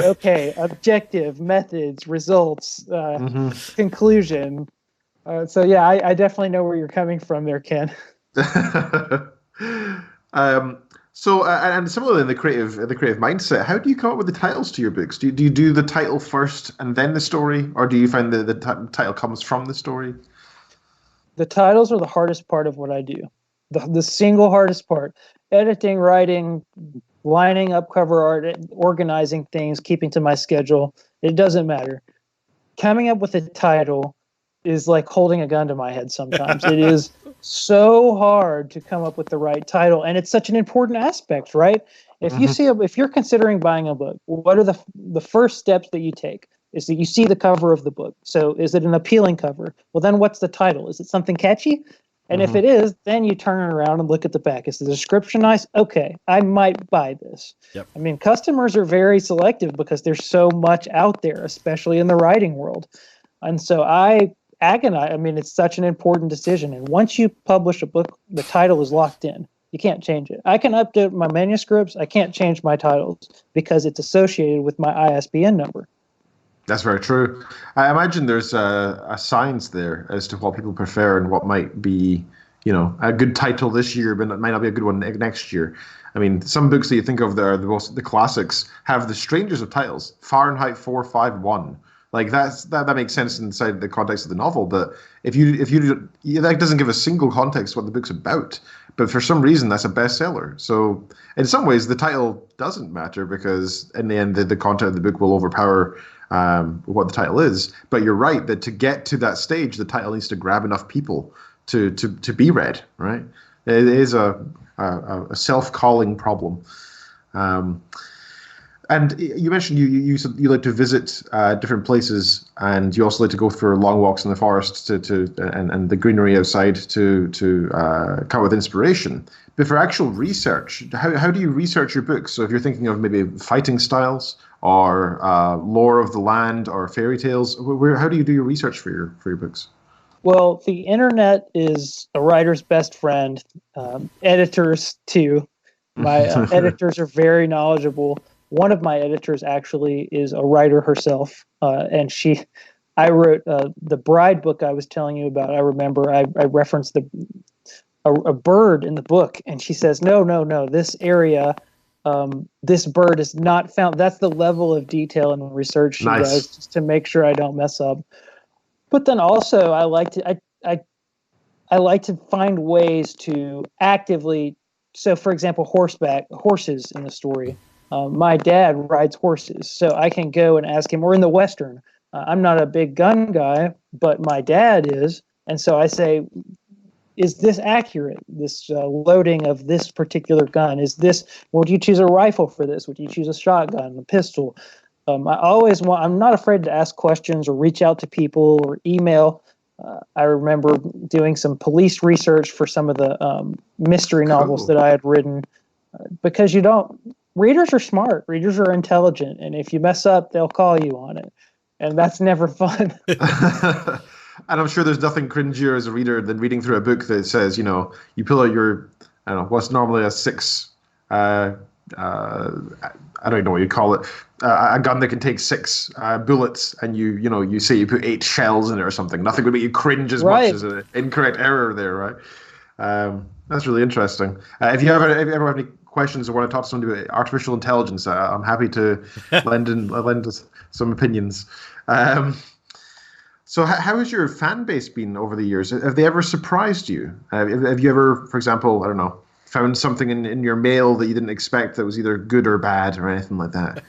Okay, objective, methods, results, conclusion. So yeah, I definitely know where you're coming from there, Ken. So and similarly in the creative mindset, how do you come up with the titles to your books? Do you do the title first and then the story, or do you find the title comes from the story? The titles are the hardest part of what I do. The single hardest part. Editing, writing, lining up cover art, organizing things, keeping to my schedule. It doesn't matter. Coming up with a title is like holding a gun to my head sometimes. It is so hard to come up with the right title, and it's such an important aspect, right? If you if you're considering buying a book, what are the first steps that you take? Is that you see the cover of the book. So is it an appealing cover? Well, then what's the title? Is it something catchy? And if it is, then you turn it around and look at the back. Is the description nice? Okay, I might buy this. Yep. I mean, customers are very selective because there's so much out there, especially in the writing world. And so I agonize. I mean, it's such an important decision. And once you publish a book, the title is locked in. You can't change it. I can update my manuscripts. I can't change my titles because it's associated with my ISBN number. That's very true. I imagine there's a science there as to what people prefer and what might be, a good title this year, but it might not be a good one next year. I mean, some books that you think of that are the classics have the strangest of titles. Fahrenheit 451. Like that makes sense inside the context of the novel, but if you that doesn't give a single context what the book's about. But for some reason, that's a bestseller. So in some ways, the title doesn't matter because in the end, the content of the book will overpower what the title is. But you're right that to get to that stage, the title needs to grab enough people to be read, right? It is a self-calling problem. And you mentioned you said you like to visit different places, and you also like to go for long walks in the forest and the greenery outside to come up with inspiration. But for actual research, how do you research your books? So if you're thinking of maybe fighting styles or lore of the land or fairy tales, how do you do your research for your books? Well, the internet is a writer's best friend. Editors too. My editors are very knowledgeable. One of my editors actually is a writer herself, and I wrote the Bride book I was telling you about. I remember I referenced a bird in the book, and she says, no, this area, this bird is not found. That's the level of detail and research she does just to make sure I don't mess up. But then also I like to find ways to actively. So, for example, horses in the story. My dad rides horses, so I can go and ask him. We're in the Western. I'm not a big gun guy, but my dad is. And so I say, is this accurate? This loading of this particular gun? Would you choose a rifle for this? Would you choose a shotgun, a pistol? I'm not afraid to ask questions or reach out to people or email. I remember doing some police research for some of the mystery novels that I had written because readers are smart. Readers are intelligent. And if you mess up, they'll call you on it. And that's never fun. And I'm sure there's nothing cringier as a reader than reading through a book that says, you pull out your, I don't know, what's normally a 6, I don't even know what you call it, a gun that can take 6 bullets, and you say you put 8 shells in it or something. Nothing would make you cringe as much as an incorrect error there, right? That's really interesting. If you ever have any questions or want to talk to somebody about artificial intelligence, I'm happy to lend us some opinions. So how has your fan base been over the years? Have they ever surprised you? Have you ever, for example, I don't know, found something in your mail that you didn't expect that was either good or bad or anything like that?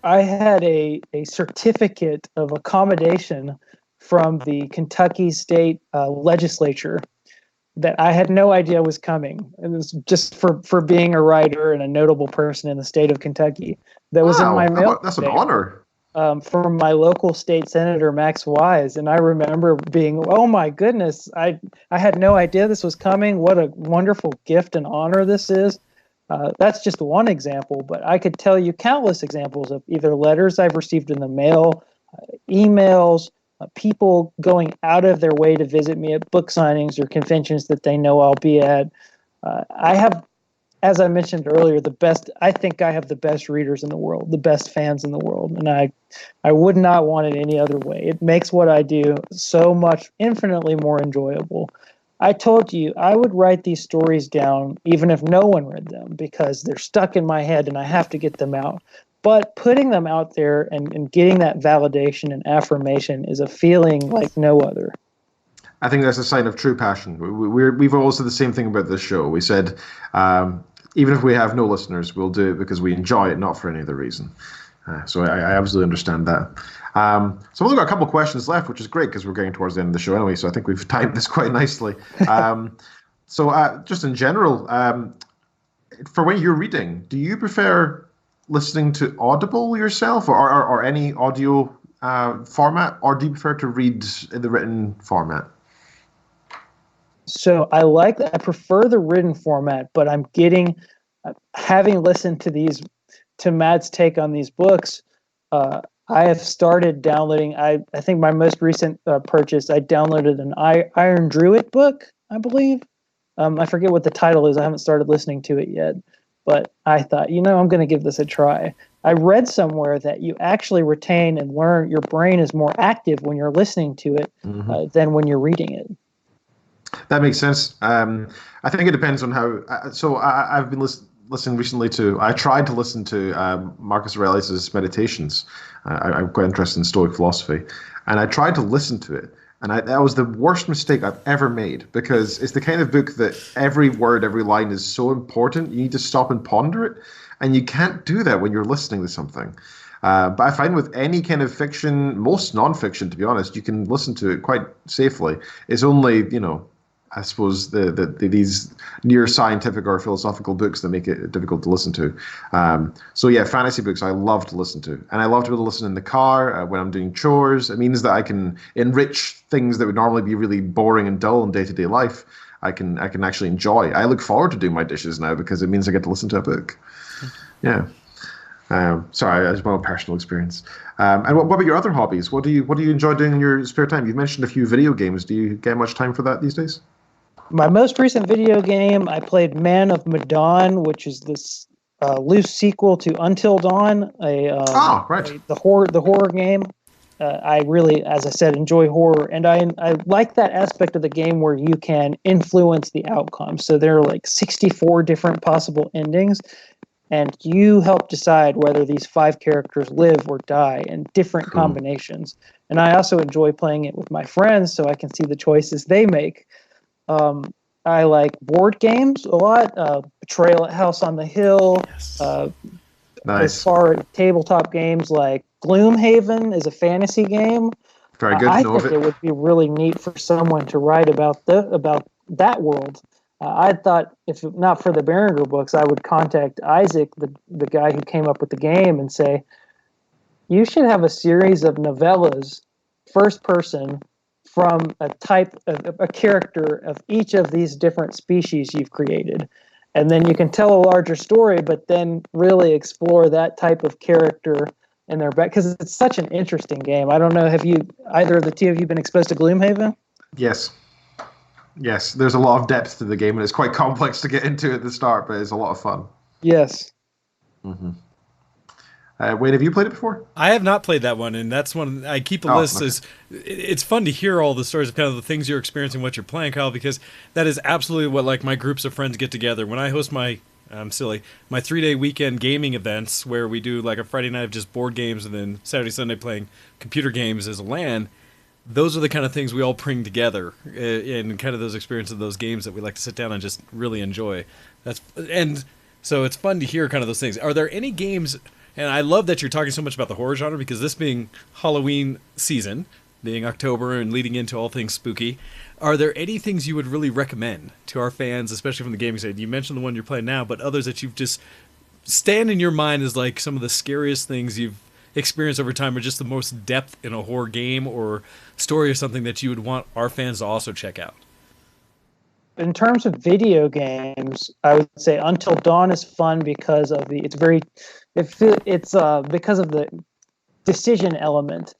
I had a certificate of accommodation from the Kentucky State Legislature that I had no idea was coming. It was just for being a writer and a notable person in the state of Kentucky. That was in my mail. That's an honor. From my local state senator, Max Wise. And I remember being, oh my goodness, I had no idea this was coming. What a wonderful gift and honor this is. That's just one example, but I could tell you countless examples of either letters I've received in the mail, emails, people going out of their way to visit me at book signings or conventions that they know I'll be at. I have, as I mentioned earlier, I think I have the best readers in the world, the best fans in the world, and I would not want it any other way. It makes what I do so much, infinitely more enjoyable. I told you I would write these stories down even if no one read them because they're stuck in my head and I have to get them out. But putting them out there and getting that validation and affirmation is a feeling like no other. I think that's a sign of true passion. We've always said the same thing about this show. We said, even if we have no listeners, we'll do it because we enjoy it, not for any other reason. So I absolutely understand that. So we've only got a couple of questions left, which is great because we're getting towards the end of the show anyway. So I think we've timed this quite nicely. So just in general, for when you're reading, do you prefer listening to Audible yourself or any audio format, or do you prefer to read in the written format? So I prefer the written format, but I'm having listened to Matt's take on these books, I have started downloading, I think my most recent purchase, I downloaded an Iron Druid book, I believe. I forget what the title is. I haven't started listening to it yet. But I thought, I'm going to give this a try. I read somewhere that you actually retain and learn, your brain is more active when you're listening to it than when you're reading it. That makes sense. I think it depends on how. I've been listening recently to. I tried to listen to Marcus Aurelius' Meditations. I'm quite interested in Stoic philosophy, and I tried to listen to it. And that was the worst mistake I've ever made because it's the kind of book that every word, every line is so important. You need to stop and ponder it. And you can't do that when you're listening to something. But I find with any kind of fiction, most nonfiction, to be honest, you can listen to it quite safely. It's only, I suppose these near scientific or philosophical books that make it difficult to listen to. So yeah, fantasy books I love to listen to, and I love to be able to listen in the car when I'm doing chores. It means that I can enrich things that would normally be really boring and dull in day-to-day life. I can actually enjoy. I look forward to doing my dishes now because it means I get to listen to a book. Yeah. Sorry, that's my own personal experience. And what about your other hobbies? What do you enjoy doing in your spare time? You've mentioned a few video games. Do you get much time for that these days? My most recent video game, I played Man of Medan, which is this loose sequel to Until Dawn, the horror game. I really, as I said, enjoy horror, and I like that aspect of the game where you can influence the outcome. So there are like 64 different possible endings, and you help decide whether these 5 characters live or die in different combinations. And I also enjoy playing it with my friends so I can see the choices they make. I like board games a lot. Betrayal at House on the Hill. Yes. Nice. As far as tabletop games like Gloomhaven is a fantasy game. Very good. I think it would be really neat for someone to write about that world. I thought if not for the Berenguer books, I would contact Isaac, the guy who came up with the game, and say, you should have a series of novellas, first person, from a type of a character of each of these different species you've created. And then you can tell a larger story, but then really explore that type of character in their back, because it's such an interesting game. I don't know, have either of the two of you been exposed to Gloomhaven? Yes, there's a lot of depth to the game, and it's quite complex to get into at the start, but it's a lot of fun. Yes. Mm-hmm. Wayne, have you played it before? I have not played that one, and that's one I keep a list. Okay. As it's fun to hear all the stories of kind of the things you're experiencing, what you're playing, Kyle, because that is absolutely what like my groups of friends get together when I host my. I'm silly. My 3-day weekend gaming events where we do like a Friday night of just board games and then Saturday, Sunday playing computer games as a LAN. Those are the kind of things we all bring together in kind of those experiences of those games that we like to sit down and just really enjoy. And so it's fun to hear kind of those things. Are there any games, and I love that you're talking so much about the horror genre because this being Halloween season, being October and leading into all things spooky, are there any things you would really recommend to our fans, especially from the gaming side? You mentioned the one you're playing now, but others that you've just stand in your mind as like some of the scariest things you've experienced over time, or just the most depth in a horror game or story or something that you would want our fans to also check out? In terms of video games, I would say Until Dawn is fun because of it's because of the decision element.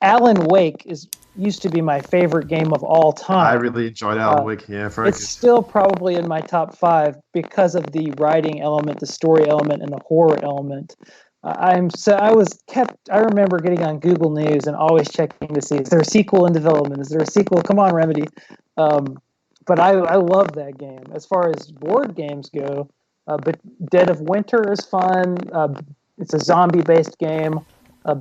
Alan Wake used to be my favorite game of all time. I really enjoyed Alan Wake. Yeah, very it's good. still probably in my top 5 because of the writing element, the story element, and the horror element. I remember getting on Google News and always checking to see, is there a sequel in development? Is there a sequel? Come on, Remedy. But I love that game. As far as board games go, but Dead of Winter is fun. It's a zombie-based game.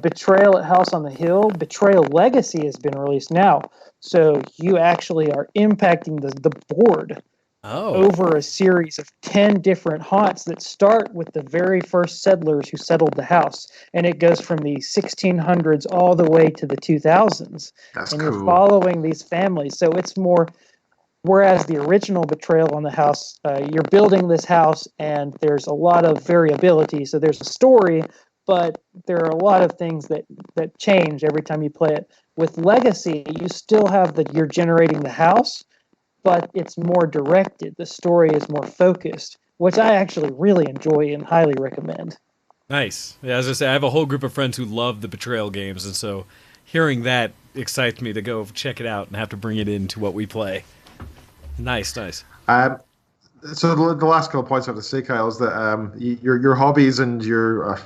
Betrayal at House on the Hill. Betrayal Legacy has been released now. So you actually are impacting the board over a series of 10 different haunts that start with the very first settlers who settled the house. And it goes from the 1600s all the way to the 2000s. That's and cool. You're following these families. So it's more... Whereas the original Betrayal on the House, you're building this house and there's a lot of variability. So there's a story, but there are a lot of things that change every time you play it. With Legacy, you still have you're generating the house, but it's more directed. The story is more focused, which I actually really enjoy and highly recommend. Nice. Yeah, as I say, I have a whole group of friends who love the Betrayal games, and so hearing that excites me to go check it out and have to bring it into what we play. Nice. So the last couple of points I have to say, Kyle, is that your hobbies and your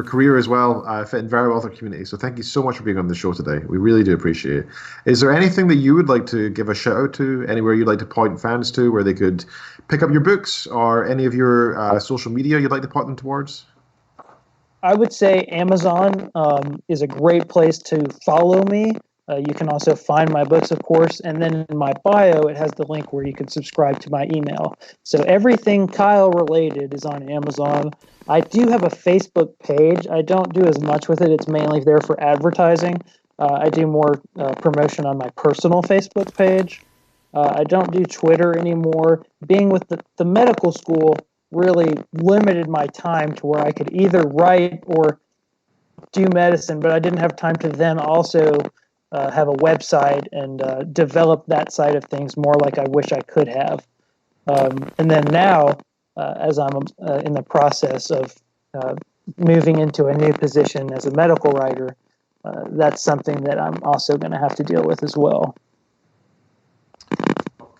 career as well fit in very well with our community. So thank you so much for being on the show today. We really do appreciate it. Is there anything that you would like to give a shout out to? Anywhere you'd like to point fans to where they could pick up your books, or any of your social media you'd like to point them towards? I would say Amazon is a great place to follow me. You can also find my books, of course, and then in my bio, it has the link where you can subscribe to my email. So everything Kyle related is on Amazon. I do have a Facebook page. I don't do as much with it. It's mainly there for advertising. I do more promotion on my personal Facebook page. I don't do Twitter anymore. Being with the medical school really limited my time to where I could either write or do medicine, but I didn't have time to then also have a website and develop that side of things more like I wish I could have. And then now, as I'm in the process of moving into a new position as a medical writer, that's something that I'm also going to have to deal with as well.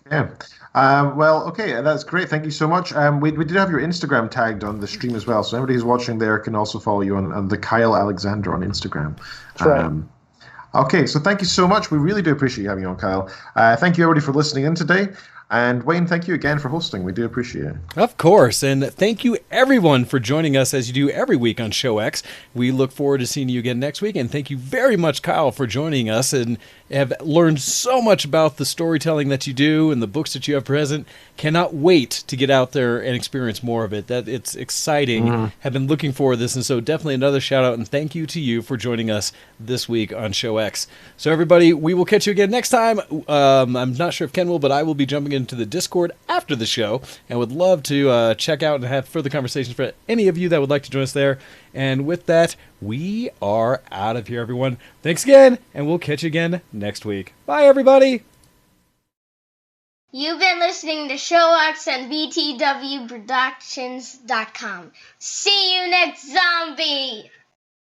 Yeah. Okay, that's great. Thank you so much. We did have your Instagram tagged on the stream as well, so anybody who's watching there can also follow you on the Kyle Alexander on Instagram. That's right. Okay, so thank you so much. We really do appreciate you having you on, Kyle. Thank you, everybody, for listening in today. And Wayne, thank you again for hosting. We do appreciate it. Of course. And thank you, everyone, for joining us as you do every week on Show X. We look forward to seeing you again next week. And thank you very much, Kyle, for joining us and have learned so much about the storytelling that you do and the books that you have present. Cannot wait to get out there and experience more of it. That it's exciting. Mm-hmm. Have been looking forward to this. And so definitely another shout out and thank you to you for joining us this week on Show X. So everybody, we will catch you again next time. I'm not sure if Ken will, but I will be jumping into the Discord after the show and would love to check out and have further conversations for any of you that would like to join us there. And with that, we are out of here, everyone. Thanks again, and we'll catch you again next week. Bye, everybody. You've been listening to ShowX on VTWProductions.com. See you next zombie!